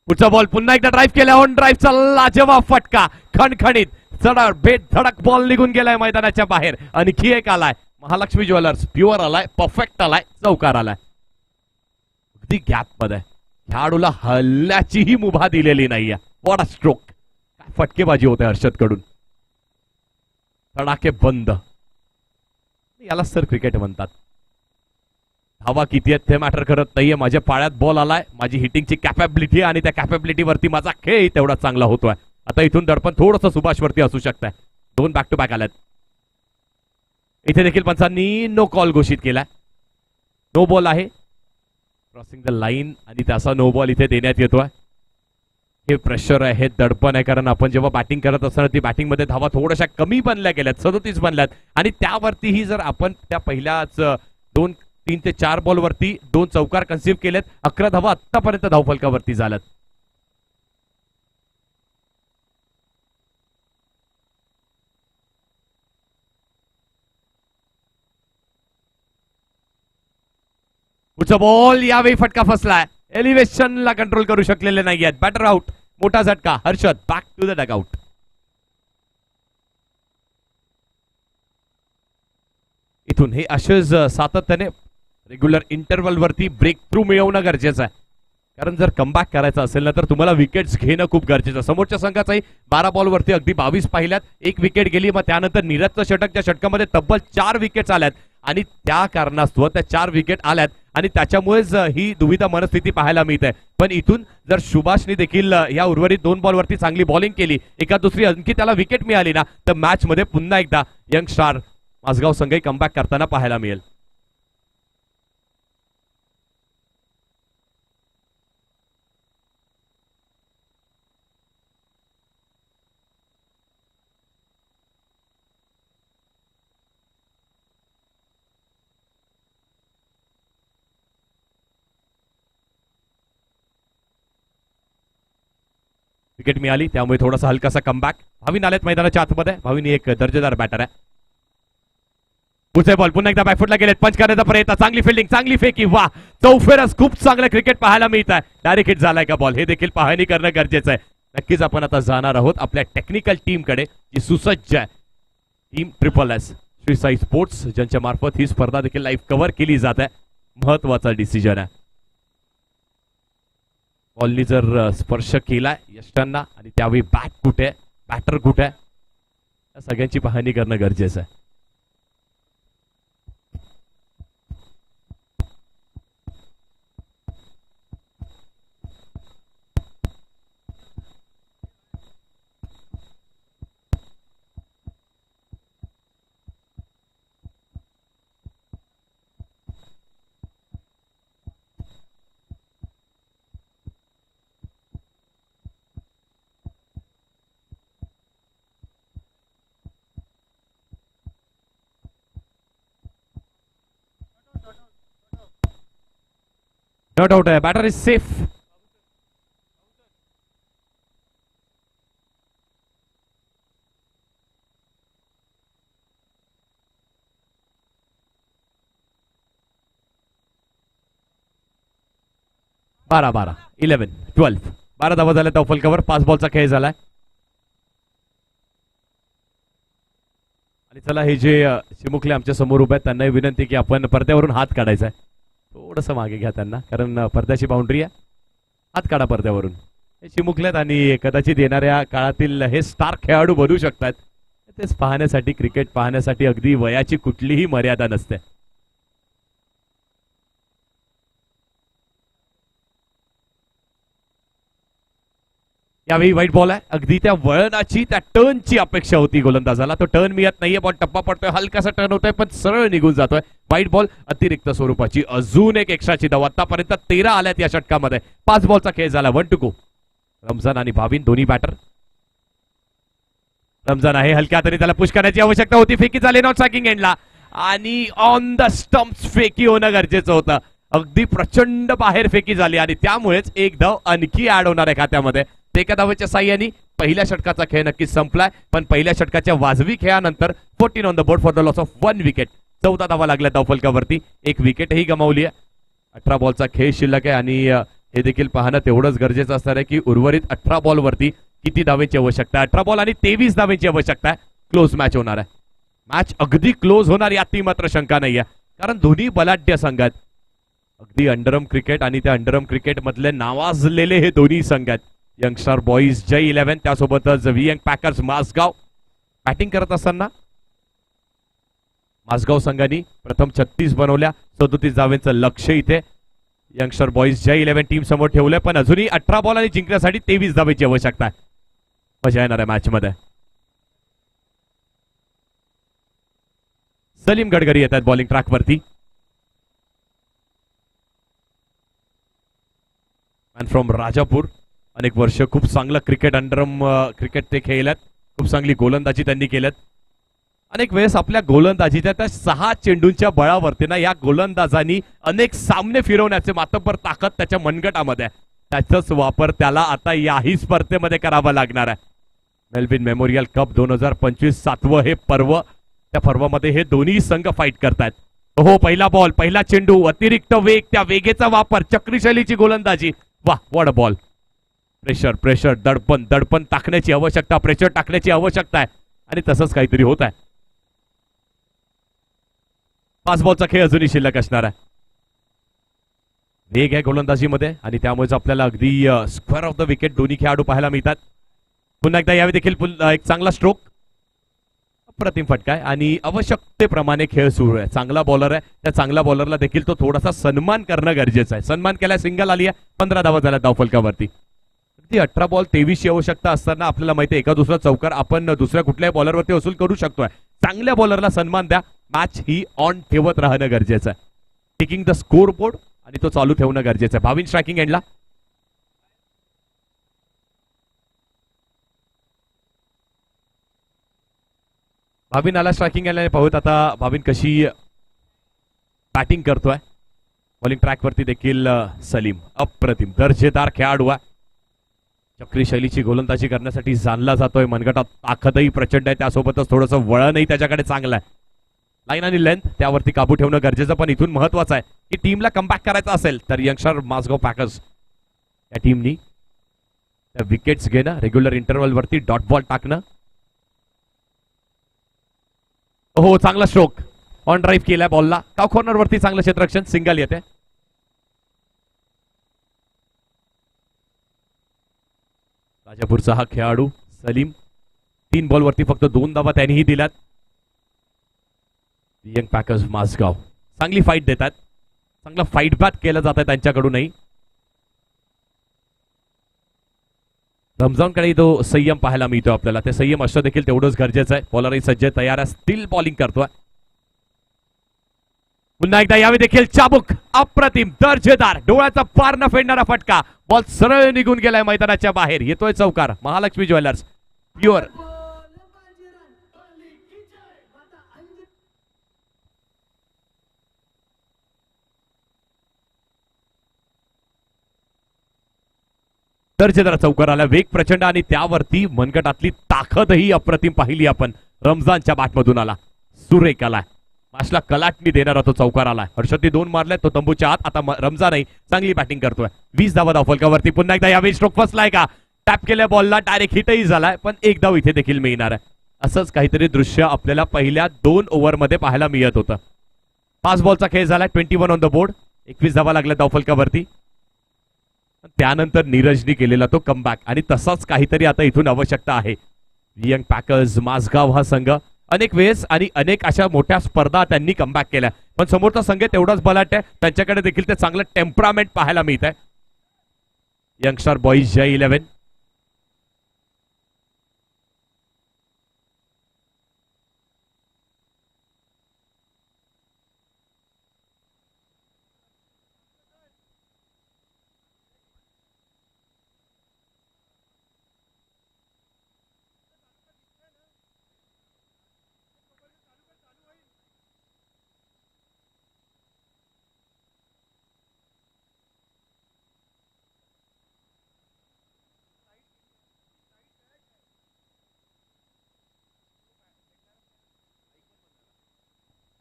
पुढचा बॉल पुन्हा एकदा ड्राईव्ह केला. ऑन ड्राईव्हचा लाजवाब फटका, खणखणीत चढ बेट धडक बॉल निघून गेलाय मैदानाच्या बाहेर. आणखी एक आलाय महालक्ष्मी ज्वेलर्स, प्युअर आलाय, परफेक्ट आलाय, चौकार आलाय. अगदी गॅप मध्ये खेळाडूला हल्ल्याचीही मुभा दिलेली नाहीये. What a stroke. काय फटकेबाजी होते हर्षद कडून. तडाके बंद. याला सर क्रिकेट म्हणतात. धावा किती आहेत ते मॅटर करत नाहीये. माझ्या पाळ्यात बॉल आलाय, माझी हिटिंगची कॅपॅबिलिटी आणि त्या कॅपॅबिलिटीवरती माझा खेळ तेवढा चांगला होतोय. आता इथून दडपण थोडंसं सुभाषवरती असू शकतंय. 2 बॅक टू बॅक आल्यात. इथे देखील पंचांनी नो कॉल घोषित केलाय. नो बॉल आहे, क्रॉसिंग द लाईन, आणि त्याचा नो बॉल इथे देण्यात येतोय. हे प्रेशर आहे, हे दडपण आहे. कारण आपण जेव्हा बॅटिंग करत असताना ती बॅटिंगमध्ये धावा थोड्याशा कमी बनल्या गेल्यात, 37 बनल्यात. आणि त्यावरतीही जर आपण त्या पहिल्याच 3 ते 4 बॉलवरती 2 चौकार कन्सिव्ह केलेत, 11 धावा आतापर्यंत धावफलकावरती झाल्यात. पुढचा बॉल यावेळी फटका फसलाय. एलिव्हेशनला कंट्रोल करू शकलेले नाहीयेत. Batter out. मोठा झटका. Harshad back to the dugout. इथून हे असेच सातत्याने रेग्युलर इंटरव्हल वरती ब्रेक थ्रू मिळवणं गरजेचं आहे. कारण जर कमबॅक करायचं असेल ना तर तुम्हाला विकेट्स घेणं खूप गरजेचं. समोरच्या संघाचाही 12 बॉलवरती अगदी 22 पाहिल्यात, 1 विकेट गेली. मग त्यानंतर नीरजचं षटक, त्या षटकामध्ये तब्बल 4 विकेट्स आल्यात आणि त्या कारणास्तव त्या 4 विकेट आल्यात आणि त्याच्यामुळेच ही दुविधा मनस्थिती पाहायला मिळते. पण इथून जर सुभाषने देखील या उर्वरित 2 बॉलवरती चांगली बॉलिंग केली, एका दुसरी आणखी त्याला विकेट मिळाली ना तर मॅच मध्ये पुन्हा एकदा यंग स्टार माझगाव संघही कमबॅक करताना पाहायला मिळेल. विकेट मिळाली त्यामुळे थोडासा हलकासा कमबॅक. भाविन आलेत मैदानाच्या आतमध्ये. भाविन एक दर्जेदार बॅटर आहे. पुढचे बॉल पुन्हा एकदा बॅकफुटला गेलेत. पंच करण्याचा प्रयत्न. चांगली फिल्डिंग, चांगली फेकी. वा, चौफेरच. खूप चांगलं क्रिकेट पाहायला मिळत आहे. डायरेक्ट हिट झालाय का बॉल हे देखील पाहणी करणं गरजेचं आहे. नक्कीच आपण आता जाणार आहोत आपल्या टेक्निकल टीम कडे जी सुसज्ज आहे. Team SSS Shri Sai sports, ज्यांच्या मार्फत ही स्पर्धा देखील लाईव्ह कव्हर केली जात आहे. महत्वाचा डिसिजन आहे. बॉलनी जर स्पर्श केलाय यष्टांना आणि त्यावेळी बॅट कुठे, बॅटर कुठे, या सगळ्यांची पाहणी करणं गरजेचं आहे. नॉट आउट आहे. Batter is safe. बारा 11 12 12 धावा झाल्या धावफलकावर. 5 बॉलचा खेळ झालाय. आणि चला हे जे चिमुकले आमच्या समोर उभे आहेत त्यांना विनंती की आपण पडद्यावरून हात काढायचा आहे. थोडस मागे घ्या त्यांना, कारण पडद्याची बाउंड्री आहे. हात काढा पडद्यावरून. हे चिमुकलेत आणि कदाचित येणाऱ्या काळातील हे स्टार खेळाडू बनू शकतात. तेच पाहण्यासाठी, क्रिकेट पाहण्यासाठी अगदी वयाची कुठलीही मर्यादा नसते. यावेळी व्हाईट बॉल आहे. अगदी त्या वळणाची, त्या टर्नची अपेक्षा होती गोलंदाजाला. तो टर्न मिळत नाहीये. बॉल टप्पा पडतोय, हलकासा टर्न होतोय पण सरळ निघून जातोय. वाईट बॉल अतिरिक्त स्वरूपाची अजून एक एक्स्ट्राची धाव. आतापर्यंत 13 आल्यात या षटकामध्ये. 5 बॉलचा खेळ झाला. 1 to go. रमजान आणि भाविन दोन्ही बॅटर. रमजान आहे हलक्या तरी त्याला पुश करण्याची आवश्यकता होती. फेकी झाली नॉट स्ट्रायकिंग एंडला आणि ऑन द स्टम्प्स फेकी होणं गरजेचं होतं. अगदी प्रचंड बाहेर फेकी झाली आणि त्यामुळेच एक धाव आणखी ऍड होणार आहे खात्यामध्ये. ते एका धावेच्या साह्याने पहिल्या षटकाचा खेळ नक्कीच संपलाय. पण पहिल्या षटकाच्या वाजवी खेळानंतर 14 on the board for the loss of 1 wicket. 14 धावा लागल्या धावफलकावरती. एक विकेटही गमावली आहे. 18 बॉलचा खेळ शिल्लक आहे आणि हे देखील पाहणं तेवढंच गरजेचं असणार आहे की उर्वरित 18 बॉलवरती किती धावेची आवश्यकता आहे. 18 बॉल आणि 23 धावेची आवश्यकता आहे. क्लोज मॅच होणार आहे. मॅच अगदी क्लोज होणार यातही मात्र शंका नाही आहे. कारण दोन्ही बलाढ्य संघ आहेत. अगदी अंडरम क्रिकेट आणि त्या अंडरम क्रिकेट मधले नावाजलेले हे दोन्ही संघ आहेत. यंगस्टर बॉईज जय 11 त्यासोबतच वियंग पॅकर्स मासगाव. बॅटिंग करत असताना मासगाव संघाने प्रथम 36 बनवल्या. 37 धावेंचं लक्ष इथे यंगस्टर बॉईज जय 11 टीम समोर ठेवलंय. पण अजूनही 18 बॉल आणि जिंकण्यासाठी 23 धावेची आवश्यकता आहे. मजा येणार आहे मॅच मध्ये. सलीम गडकरी येतात बॉलिंग ट्रॅक वरती. Man from Rajapur. अनेक वर्ष खूप चांगलं क्रिकेट अंडरम क्रिकेट ते खेळल्यात. खूप चांगली गोलंदाजी त्यांनी केल्यात. अनेक वेळेस आपल्या गोलंदाजीच्या त्या 6 चेंडूंच्या बळावरती ना या गोलंदाजांनी अनेक सामने फिरवण्याचे मातब्बर ताकद त्याच्या मनगटामध्ये. त्याचाच वापर त्याला आता याही स्पर्धेमध्ये करावा लागणार आहे. मेलविन मेमोरियल कप 2025 7वं हे पर्व. त्या पर्वामध्ये हे दोन्ही संघ फाईट करतायत. हो पहिला बॉल पहिला चेंडू अतिरिक्त वेग त्या वेगेचा वापर चक्री शैलीची गोलंदाजी. वा वॉट बॉल. प्रेशर प्रेशर दडपण दडपण टाकण्याची आवश्यकता. प्रेशर टाकण्याची आवश्यकता आहे आणि तसंच काहीतरी होत आहे. 5 बॉलचा खेळ अजूनही शिल्लक असणार आहे. वेग आहे गोलंदाजीमध्ये आणि त्यामुळेच आपल्याला अगदी स्क्वेअर ऑफ द विकेट दोन्ही खेळाडू पाहायला मिळतात. पुन्हा एकदा यावेळी देखील एक चांगला स्ट्रोक. अप्रतिम फटका आहे आणि आवश्यकतेप्रमाणे खेळ सुरू आहे. चांगला बॉलर आहे. त्या चांगल्या बॉलरला देखील तो थोडासा सन्मान करणं गरजेचं आहे. सन्मान केला. सिंगल आली आहे. 15 धावा झाल्या धावफलकावरती. ती 18 बॉल 23 ची आवश्यकता असताना आपल्याला माहिती आहे एका दुसरा चौकार आपण दुसऱ्या कुठल्याही बॉलरवरती वसूल करू शकतोय. चांगल्या बॉलरला सन्मान द्या. मॅच ही ऑन ठेवत राहणं गरजेचं आहे. टेकिंग द स्कोर बोर्ड आणि तो चालू ठेवणं गरजेचं आहे. भाविन स्ट्रायकिंग एंडला. भाविन आला स्ट्रायकिंग एंडला. पाहूत आता भाविन कशी बॅटिंग करतोय. बॉलिंग ट्रॅक वरती देखील सलीम अप्रतिम दर्जेदार खेळाडू आहे. चक्री शैलीची गोलंदाजी करण्यासाठी जाणला जातोय. मनगटात ताकदही प्रचंड आहे. त्यासोबतच थोडंसं वळणही त्याच्याकडे चांगलं आहे. लाईन आणि लेंथ त्यावरती काबू ठेवणं गरजेचं. पण इथून महत्वाचं आहे की टीमला कमबॅक करायचं असेल तर यंगस्टर मासगाव पॅकर्स या टीमनी त्या विकेट्स घेणं रेग्युलर इंटरव्हल वरती डॉट बॉल टाकणं. हो चांगला स्ट्रोक ऑन ड्राईव्ह केलाय बॉलला. काव कॉर्नर वरती चांगलं क्षेत्ररक्षण. सिंगल येते. राजापूरचा हा खेळाडू सलीम 3 बॉलवरती फक्त 2 धावा त्यांनीही दिल्यात. यंग पॅकर्स मासगाव चांगली फाईट देतात. चांगला फाईट बॅक केलं जात आहे त्यांच्याकडूनही. रमजानकडे तो संयम पाहायला मिळतो आपल्याला. ते संयम असणं देखील तेवढंच गरजेचं आहे. बॉलरही सज्ज तयार आहे. स्टील बॉलिंग करतोय. पुन्हा एकदा यावेळी देखील चाबुक अप्रतिम दर्जेदार डोळ्याचा पार न फेडणारा फटका. बॉल सरळ निघून गेलाय मैदानाच्या बाहेर. येतोय चौकार. Mahalakshmi jewellers pure. दर्जेदार चौकार आला. वेग प्रचंड आणि त्यावरती मनगटातली ताकदही अप्रतिम पाहिली आपण. रमजानच्या बॅटमधून आला. सुरेख आलाय. मॅचला कलाटणी देणारा तो चौकार आलाय. हर्षदने 2 मारले तो तंबूच्या आत. आता रमजानही चांगली बॅटिंग करतोय. 20 धावा धावफलकावरती. पुन्हा एकदा यावेळी स्ट्रोक फसलाय का. टॅप केल्या बॉलला डायरेक्ट हिटही झालाय. पण एक धाव इथे देखील मिळणार आहे. असंच काहीतरी दृश्य आपल्याला पहिल्या 2 ओव्हरमध्ये पाहायला मिळत होतं. 5 बॉलचा खेळ झाला. 21 ऑन द बोर्ड. 21 धावा लागल्या धावफलकावरती. त्यानंतर नीरजनी केलेला तो कमबॅक आणि तसाच काहीतरी आता इथून आवश्यकता आहे. यंग पॅकर्स मासगाव हा संघ अनेक वेळेस आणि अनेक अशा मोठ्या स्पर्धा त्यांनी कमबॅक केल्या. पण समोरचा संघ तेवढाच बलाढ्य आहे. त्यांच्याकडे देखील ते चांगलं टेम्परामेंट पाहायला मिळत आहे. यंगस्टर बॉईज जय 11.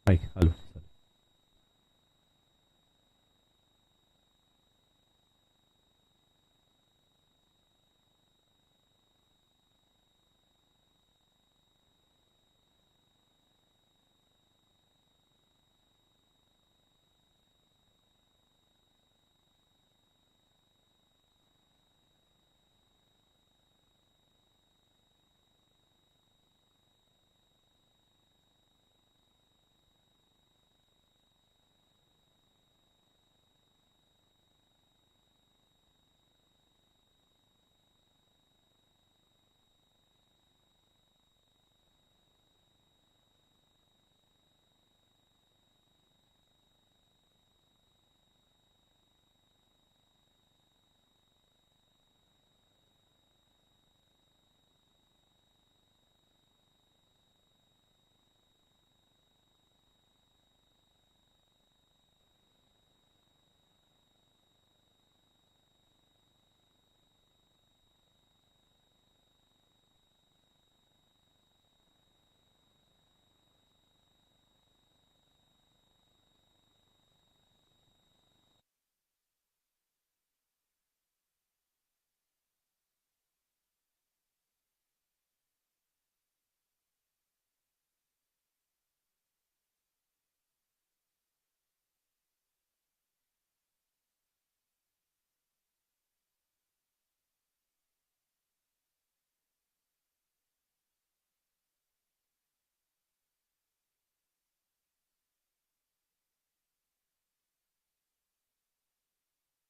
हॅलो.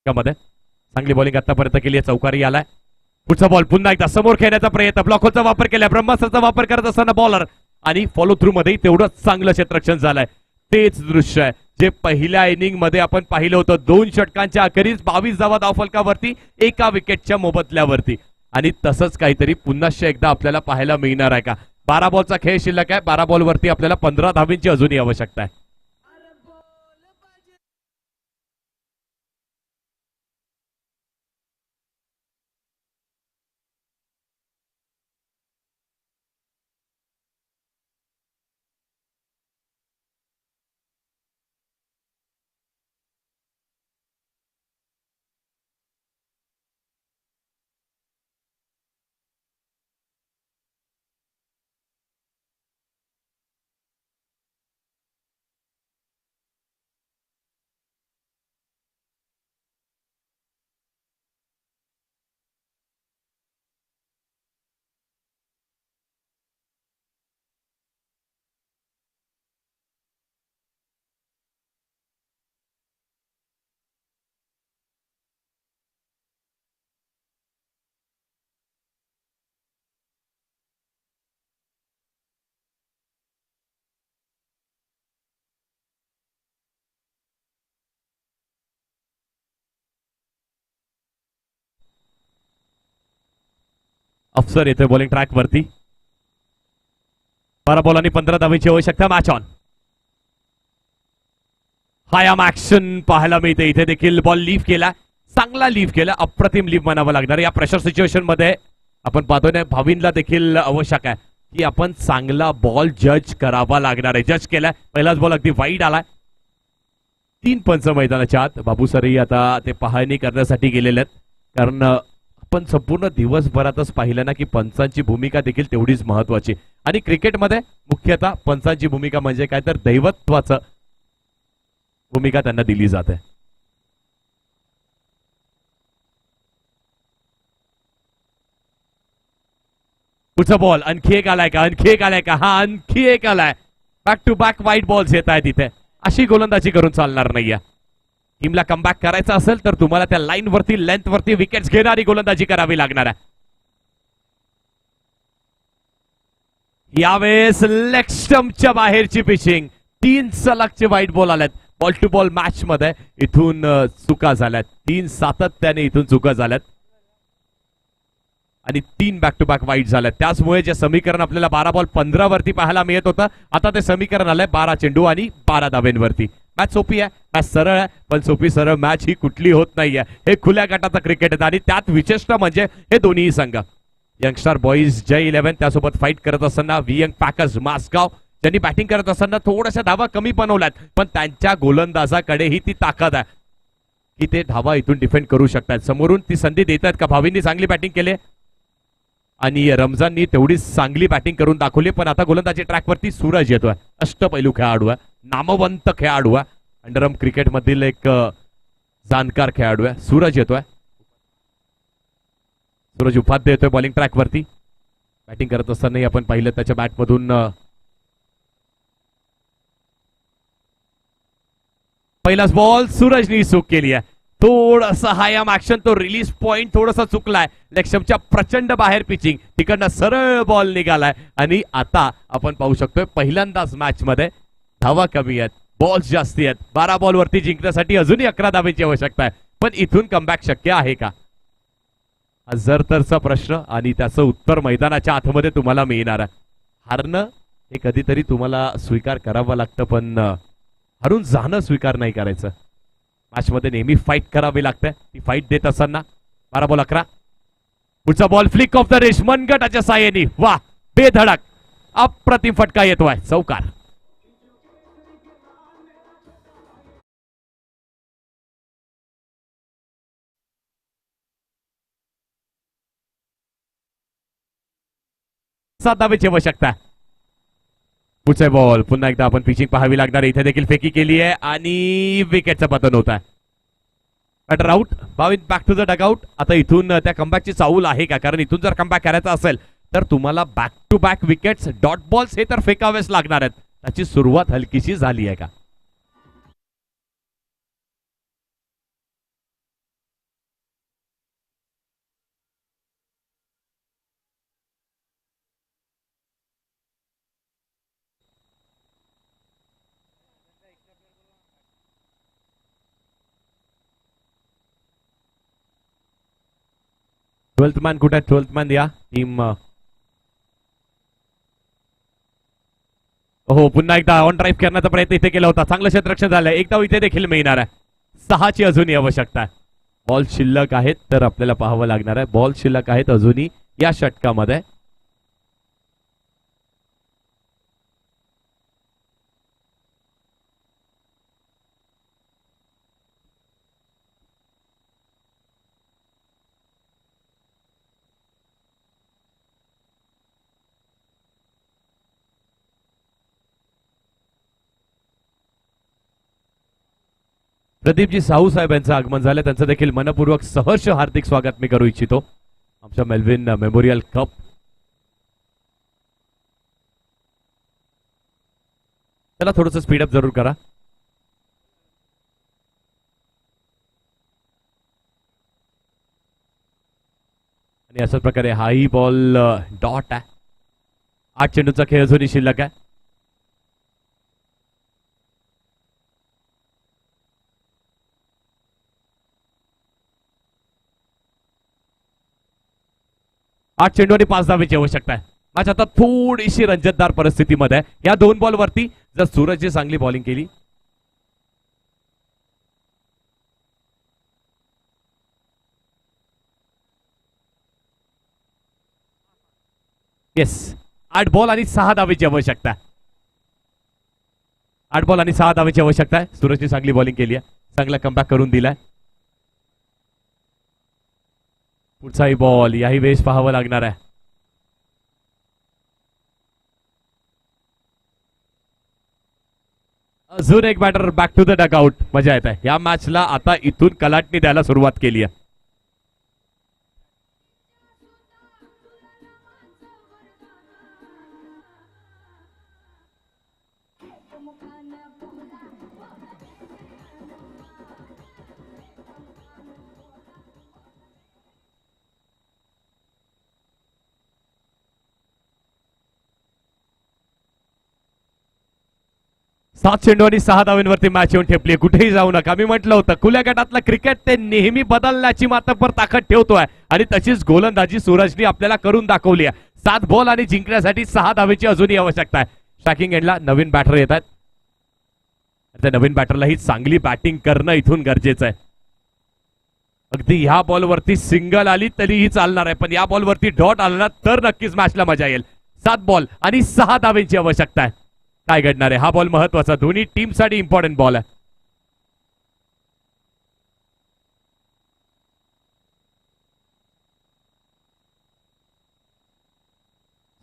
मध्ये चांगली बॉलिंग आतापर्यंत केली आहे. चौकारी आलाय. पुढचा बॉल पुन्हा एकदा समोर खेळण्याचा प्रयत्न. ब्लॉकचा वापर केला. ब्रह्मास्त्राचा वापर करत असताना बॉलर आणि फॉलो थ्रू मध्ये तेवढंच चांगलं क्षेत्ररक्षण झालंय. तेच दृश्य आहे जे पहिल्या इनिंग मध्ये आपण पाहिलं होतं. 2 षटकांच्या अखेरीस 22 धावा धावफलकावरती, 1 विकेटच्या मोबदल्यावरती. आणि तसंच काहीतरी पुन्हा एकदा आपल्याला पाहायला मिळणार आहे का? 12 बॉलचा खेळ शिल्लक आहे. 12 बॉलवरती आपल्याला 15 धावींची अजूनही आवश्यकता आहे. अफसर येतोय बॉलिंग ट्रॅक वरती. 12 बॉल आणि 15 धावेची आवश्यकता. Match on. हायाम ऍक्शन पाहायला मिळते. इथे देखील बॉल लीव केला. चांगला लीव केला. अप्रतिम लीव म्हणावं लागणार. या प्रेशर सिच्युएशन मध्ये आपण पाहतोय ना, भावींना देखील आवश्यक आहे की आपण चांगला बॉल जज करावा लागणार आहे. जज केलाय. पहिलाच बॉल अगदी वाईड आलाय. 3 पंच मैदानाच्या आत. बाबू सरही आता ते पाहणी करण्यासाठी गेलेले आहेत. कारण आपण संपूर्ण दिवसभरातच पाहिलं ना की पंचांची भूमिका देखील तेवढीच महत्वाची. आणि क्रिकेटमध्ये मुख्यतः पंचांची भूमिका म्हणजे काय तर दैवत्वाचं भूमिका त्यांना दिली जाते. पुढचा बॉल आणखी एक आलाय का? आणखी एक आलाय का? हा, आणखी एक आलाय. बॅक टू बॅक वाईट बॉल्स येत आहेत इथे. अशी गोलंदाजी करून चालणार नाहीये. टीमला कमबॅक करायचा असेल तर तुम्हाला त्या लाईन वरती, लेंथ वरती विकेट्स घेणारी गोलंदाजी करावी लागणार आहे. यावेळेस लेग स्टंपच्या बाहेरची पिचिंग. 3 सलगचे वाईट बॉल आलेत. बॉल टू बॉल मॅच मध्ये इथून चुका झाल्यात. 3 सातत्याने इथून चुका झाल्यात आणि 3 बॅक टू बॅक वाईट झाल्यात. त्याचमुळे जे समीकरण आपल्याला 12 बॉल 15 वरती पाहायला मिळत होतं, आता ते समीकरण आलंय 12 चेंडू आणि 12 धावेंवरती. मॅच सोपी आहे, मॅच सरळ आहे, पण सोपी सरळ मॅच ही कुठली होत नाहीये. हे खुल्या गटाचं क्रिकेट आहे आणि त्यात विशेषतः म्हणजे हे दोन्ही संघ यंगस्टर बॉईज जय 11 त्यासोबत फाईट करत असताना वियंग पॅकर्स मासगाव ज्यांनी बॅटिंग करत असताना थोड्याशा धावा कमी बनवल्यात, पण त्यांच्या गोलंदाजाकडेही ती ताकद आहे की ते धावा इथून डिफेंड करू शकतात. समोरून ती संधी देतात का? भावींनी चांगली बॅटिंग केली आणि रमजाननी तेवढीच चांगली बॅटिंग करून दाखवली. पण आता गोलंदाजी ट्रॅकवरती सूरज येतोय. अष्टपैलू खेळाडू आहे, नामवंत खेळाडू आहे, अंडरआर्म क्रिकेट मधील एक जाणकार खेळाडू आहे. सूरज येतोय. सूरज उपाध्याय येतोय बॉलिंग ट्रॅकवरती. बॅटिंग करत असतानाही आपण पाहिलं त्याच्या बॅटमधून पहिलाच बॉल सूरजनी चूक केली आहे. थोडंसं हायम ऍक्शन, तो रिलीज पॉइंट थोडासा चुकलाय. लेगस्टम्पच्या प्रचंड बाहेर पिचिंग, तिकडनं सरळ बॉल निघालाय आणि आता आपण पाहू शकतोय पहिल्यांदाच मॅच मध्ये धावा कमी आहेत, बॉल्स जास्ती आहेत. 12 बॉलवरती जिंकण्यासाठी अजूनही 11 धावेची आवश्यकता आहे. पण इथून कमबॅक शक्य आहे का? हा जर तरचा प्रश्न आणि त्याचं उत्तर मैदानाच्या आतमध्ये तुम्हाला मिळणार आहे. हारणं हे कधीतरी तुम्हाला स्वीकार करावं लागतं, पण हरून जाणं स्वीकार नाही करायचं. मॅच मध्ये नेहमी फाईट करावी लागते. ती फाईट देत असताना 12 बॉल 11. पुढचा बॉल फ्लिक ऑफ द रेश मनगटाच्या साह्याने, वा बेधडक अप्रतिम फटका येतोय, चौकार. सात धावेची आवश्यकता. पुढचा बॉल पुन्हा एकदा आपण पिचिंग पाहावी लागणार. इथे देखील फेकी केली आहे आणि विकेटचं पतन होत आहे. Batter out. Bhavin back to the dugout. आता इथून त्या कमबॅकची चाऊल आहे का? कारण इथून जर कमबॅक करायचा असेल तर तुम्हाला back to back wickets, dot balls हे तर फेकावेच लागणार आहेत. त्याची सुरुवात हलकीशी झाली आहे का? ट्वेल्थ मॅन कुठे? ट्वेल्थ मॅन या टीम. हो, पुन्हा एकदा ऑन ड्राईव्ह करण्याचा प्रयत्न इथे केला होता. चांगलं क्षेत्ररक्षण झालं. एक धाव इथे देखील मिळणार आहे. 6ची अजूनही आवश्यकता आहे. बॉल शिल्लक आहेत तर आपल्याला पाहावं लागणार आहे. बॉल शिल्लक आहेत अजूनही या षटकामध्ये. प्रदीपजी साहू साहेब यांचं आगमन झालं. त्यांचं देखील मनपूर्वक सहर्ष हार्दिक स्वागत मी करू इच्छितो आमच्या मेलविन मेमोरियल कप. चला थोडंसं स्पीडअप जरूर करा. आणि अशाच प्रकारे हाही बॉल डॉट आहे. 8 चेंडूचा खेळ अजूनही शिल्लक आहे. आठ चेंडू आणि 5 धावेची आवश्यकता आहे. मॅच आता थोडीशी रंजतदार परिस्थितीमध्ये आहे. या 2 बॉलवरती जर सूरजची चांगली बॉलिंग केली येस 8 बॉल आणि 6 धावेची आवश्यकता आहे. 8 बॉल आणि 6 धावेची आवश्यकता आहे. सूरजची चांगली बॉलिंग केली आहे. चांगला कमबॅक करून दिलाय. पुढचाही बॉल याही वेळेस पाहावं लागणार आहे. अजून एक batter back to the dugout. मजा येत आहे या मॅचला. आता इथून कलाटणी द्यायला सुरुवात केली आहे. सात चेंडू आणि 6 धावांवरती मॅच येऊन ठेपली. कुठेही जाऊ नका. मी म्हटलं होतं खुल्या गटातलं क्रिकेट ते नेहमी बदलण्याची मात्र ताकद ठेवतोय आणि तशीच गोलंदाजी सूरजनी आपल्याला करून दाखवली आहे. 7 बॉल आणि जिंकण्यासाठी 6 धावेची अजूनही आवश्यकता आहे. स्ट्रायकिंग एंडला नवीन बॅटर येत आहेत. त्या नवीन बॅटरला ही चांगली बॅटिंग करणं इथून गरजेचं आहे. अगदी ह्या बॉलवरती सिंगल आली तरीही चालणार आहे, पण या बॉलवरती डॉट आला तर नक्कीच मॅचला मजा येईल. 7 बॉल आणि 6 धावेची आवश्यकता आहे. काय घडणार आहे. हा बॉल महत्वाचा, दोन्ही टीमसाठी इम्पॉर्टंट बॉल आहे.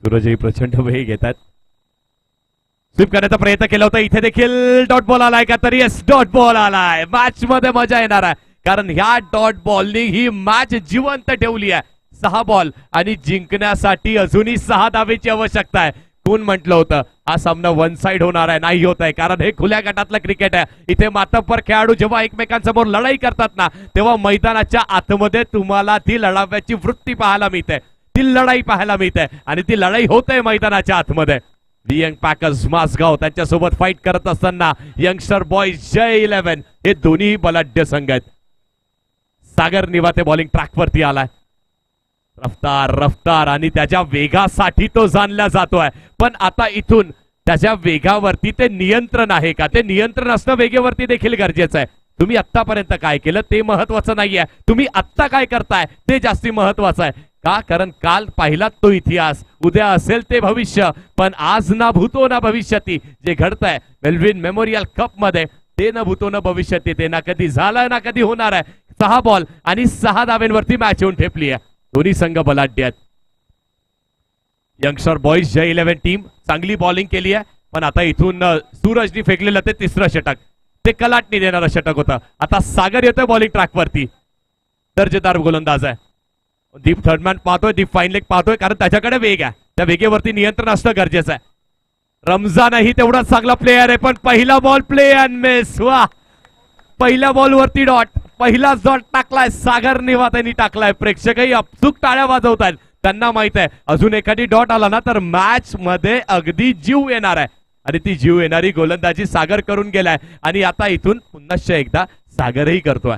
सूरजही प्रचंड वेग घेतात. स्वीप करण्याचा प्रयत्न केला होता, इथे देखील डॉट बॉल आलाय का, तर येस डॉट बॉल आलाय. मॅच मध्ये मजा येणार आहे, कारण ह्या डॉट बॉलनी ही मॅच जिवंत ठेवली आहे. 6 बॉल आणि जिंकण्यासाठी अजूनही 6 धावेची आवश्यकता आहे. कोण म्हटलं होतं हा सामना वन साइड होणार आहे, नाही होत आहे, कारण हे खुल्या गटातलं क्रिकेट आहे. इथे मातब्बर खेळाडू जेव्हा एकमेकांसमोर लढाई करतात ना, तेव्हा मैदानाच्या आतमध्ये तुम्हाला ती लढाव्याची वृत्ती पाहायला मिळते, ती लढाई पाहायला मिळते आणि ती लढाई होते मैदानाच्या आतमध्ये. यंग पॅकर्स मासगाव त्यांच्यासोबत फाईट करत असताना यंगस्टर बॉयज J11 हे दोन्ही बलाढ्य संघ आहेत. सागर निवाते बॉलिंग ट्रॅकवरती आलाय. रफ्तार रफ्तार आणि त्याच्या वेगासाठी तो जाणला जातोय, पण आता इथून त्याच्या वेगावरती ते नियंत्रण आहे का, ते नियंत्रण असणं वेगेवरती देखील गरजेचं आहे. तुम्ही आत्तापर्यंत काय केलं ते महत्वाचं नाहीये, तुम्ही आत्ता काय करताय ते जास्ती महत्वाचं आहे. का, कारण काल पाहिलात तो इतिहास, उद्या असेल ते भविष्य, पण आज ना भूतो ना भविष्यती जे घडतंय मेलविन मेमोरियल कप मध्ये, ते न भूतो न भविष्यती, ते ना कधी झालं ना कधी होणार आहे. 6 बॉल आणि 6 धाव्यांवरती मॅच येऊन ठेपली आहे. दोन्ही संघ बलाढ्य आहेत. यंगस्टर बॉयज J11 टीम चांगली बॉलिंग केली आहे, पण आता इथून सूरजनी फेकलेलं ते 3रं षटक, ते कलाटणी देणारं षटक होतं. आता सागर येतोय बॉलिंग ट्रॅकवरती, दर्जेदार गोलंदाज आहे. दीप थर्डमॅन पाहतोय, दीप फाईन लेग पाहतोय, कारण त्याच्याकडे वेग आहे, त्या वेगेवरती नियंत्रण असणं गरजेचं आहे. रमजानही तेवढाच चांगला प्लेयर आहे, पण पहिला बॉल प्ले अँड मिस. वा, पहिल्या बॉल वरती डॉट, पहिला डॉट टाकलाय सागर निवातेनी टाकलाय. प्रेक्षकही अपसूक टाळ्या वाजवत आहेत, त्यांना माहित आहे अजून एखादी डॉट आला ना तर मॅच मध्ये अगदी जीव येणार आहे, आणि ती जीव येणारी गोलंदाजी सागर करून गेलाय, आणि आता इथून पुन्हा एकदा सागरही करतोय.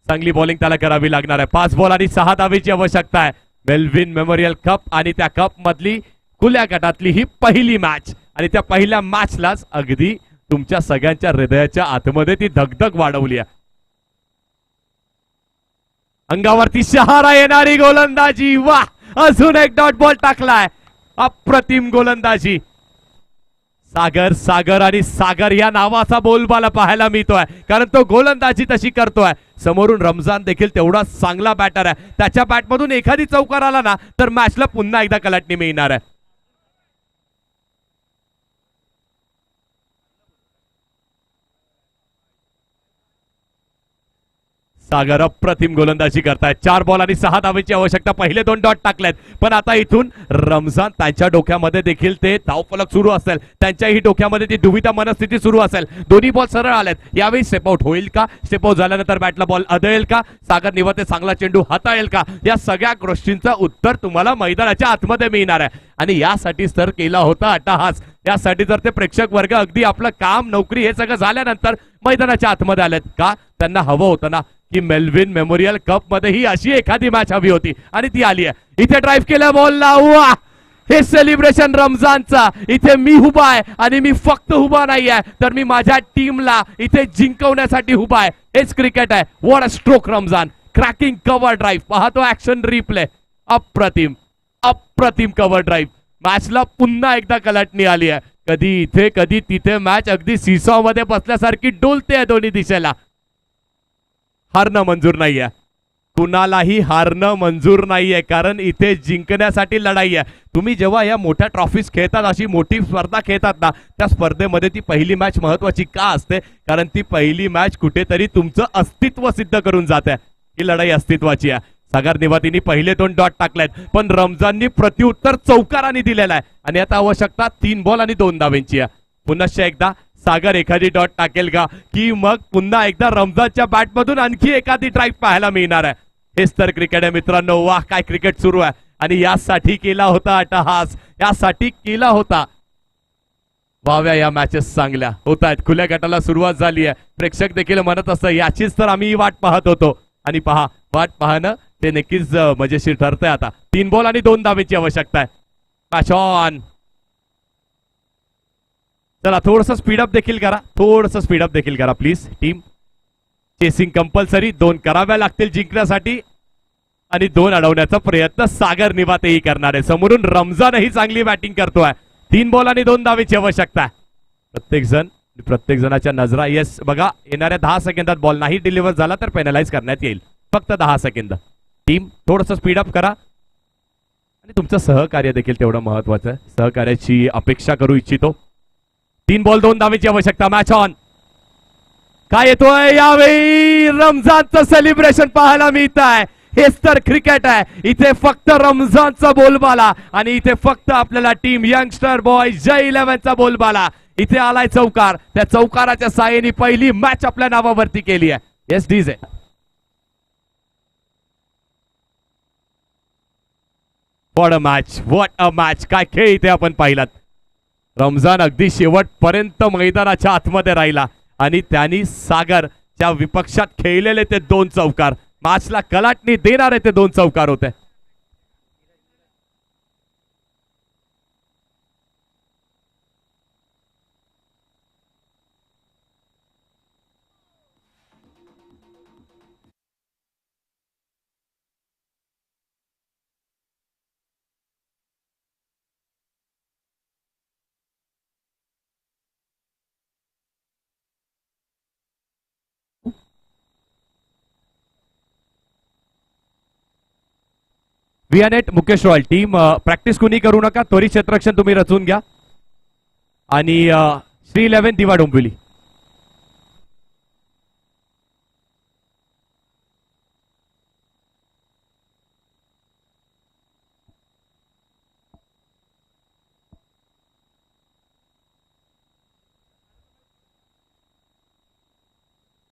चांगली बॉलिंग त्याला करावी लागणार आहे. 5 बॉल आणि 6 धावेची आवश्यकता आहे. मेलविन मेमोरियल कप आणि त्या कप मधली खुल्या गटातली ही पहिली मॅच, आणि त्या पहिल्या मॅचलाच अगदी तुमच्या सगळ्यांच्या हृदयाच्या आतमध्ये ती धगधग वाढवली आहे. अंगावरती शहारा येणारी गोलंदाजी, वा, अजून एक डॉट बॉल टाकलाय. अप्रतिम गोलंदाजी. सागर सागर आणि सागर या नावाचा बोलबाला पाहायला मिळतोय, कारण तो गोलंदाजी तशी करतोय. समोरून रमजान देखील तेवढा चांगला बॅटर आहे, त्याच्या बॅटमधून एखादी चौकार आला ना तर मॅचला पुन्हा एकदा कलाटणी मिळणार आहे. सागर अप्रतिम गोलंदाजी करतायत. 4 बॉल आणि 6 धावेची आवश्यकता. पहिले 2 डॉट टाकलेत, पण आता इथून रमजान त्यांच्या डोक्यामध्ये देखील ते धावफलक सुरू असेल, त्यांच्याही डोक्यामध्ये ती दुविधा मनस्थिती सुरू असेल. दोन्ही बॉल सरळ आलेत, यावेळी स्टेप आउट होईल का, स्टेप आउट झाल्यानंतर बॅटला बॉल अदळेल का, सागर निवाते चांगला चेंडू हाताळेल का, या सगळ्या गोष्टींचं उत्तर तुम्हाला मैदानाच्या आतमध्ये मिळणार आहे. आणि यासाठी तर केला होता अट्टहास, यासाठी जर ते प्रेक्षक वर्ग अगदी आपलं काम नोकरी हे सगळं झाल्यानंतर मैदानाच्या आतमध्ये आलेत का, त्यांना हवं होतं ना की मेलविन मेमोरियल कप मध्ये ही अशी एखादी मॅच हवी होती, आणि ती आली आहे. इथे ड्राईव्ह केला बॉलला, वा, हे सेलिब्रेशन रमजानचा. इथे मी उभा आहे, आणि मी फक्त उभा नाही आहे, तर मी माझ्या टीमला इथे जिंकवण्यासाठी उभा आहे. हेच क्रिकेट आहे. What a stroke Ramzan. Cracking cover drive, पाहतो ऍक्शन रिप्ले, अप्रतिम अप्रतिम कव्हर ड्राईव्ह. मॅचला पुन्हा एकदा कलाटणी आली आहे. कधी इथे कधी तिथे मॅच अगदी सीसॉ मध्ये बसल्यासारखी डोलते आहे दोन्ही दिशेला. हारणं मंजूर नाहीये, कुणालाही हारणं मंजूर नाहीये, कारण इथे जिंकण्यासाठी लढाई आहे. तुम्ही जेव्हा या मोठ्या ट्रॉफीज खेळतात, अशी मोठी स्पर्धा खेळतात ना, त्या स्पर्धेमध्ये ती पहिली मॅच महत्वाची का असते, कारण ती पहिली मॅच कुठेतरी तुमचं अस्तित्व सिद्ध करून जाते. ही लढाई अस्तित्वाची आहे. सागर निवातींनी पहिले 2 डॉट टाकलेत, पण रमजाननी प्रत्युत्तर चौकारांनी दिलेला आहे, आणि आता आवश्यकता 3 बॉल आणि 2 धावेंची आहे. पुन्हा एकदा सागर एखादी डॉट टाकेल का, की मग पुन्हा एकदा रमजानच्या बॅटमधून आणखी एखादी ड्राईव्ह पाहायला मिळणार आहे. हेच तर क्रिकेट आहे मित्रांनो. वाह, काय क्रिकेट सुरू आहे, आणि यासाठी केला होता अट्टहास, यासाठी केला होता. व्हाव्या या मॅचेस चांगल्या होत आहेत. खुल्या गटाला सुरुवात झाली आहे. प्रेक्षक देखील म्हणत असतं याचीच तर आम्ही वाट पाहत होतो, आणि पहा, वाट पाहणं ते नक्कीच मजेशीर ठरतंय. आता 3 बॉल आणि 2 धावेची आवश्यकता आहे. Match on. चला, थोडस स्पीडअप देखील करा, थोडस स्पीडअप देखील करा प्लीज. टीम चेसिंग कंपल्सरी, 2 कराव्या लागतील जिंकण्यासाठी, आणि 2 अडवण्याचा प्रयत्न सागर निवातेही करणार आहे. समोरून रमजानही चांगली बॅटिंग करतोय. 3 बॉल आणि 2 धावेची आवश्यकता आहे. प्रत्येक जणाच्या नजरा. येस बघा, येणाऱ्या 10 सेकंदात बॉल नाही डिलिव्हर झाला तर पेनलाइज करण्यात येईल. फक्त 10 सेकंद. टीम थोडंसं स्पीडअप करा आणि तुमचं सहकार्य देखील तेवढं महत्वाचं आहे. सहकार्याची अपेक्षा करू इच्छितो. 3 बॉल 2 धावेची आवश्यकता. Match on. काय येतोय यावेळी? रमजानचं सेलिब्रेशन पाहायला मिळत आहे. हेच तर क्रिकेट आहे. इथे फक्त रमजानचा बोलबाला आणि इथे फक्त आपल्याला टीम यंगस्टर बॉयज जय 11चा बोलबाला. इथे आलाय चौकार. त्या चौकाराच्या साहाय्याने पहिली मॅच आपल्या नावावरती केली आहे. Yes DJ. What a match. काय खेळ इथे आपण पाहिलात. रमजान अगदी शेवटपर्यंत मैदानाच्या आतमध्ये राहिला आणि त्यांनी सागरच्या विपक्षात खेळलेले ते 2 चौकार, मॅचला कलाटणी देणारे ते 2 चौकार होते. वियानेट मुकेश रॉयल टीम प्रॅक्टिस कुणी करू नका. त्वरित क्षेत्ररक्षण तुम्ही रचून घ्या. आणि श्री 11 दिवा डोंबिवली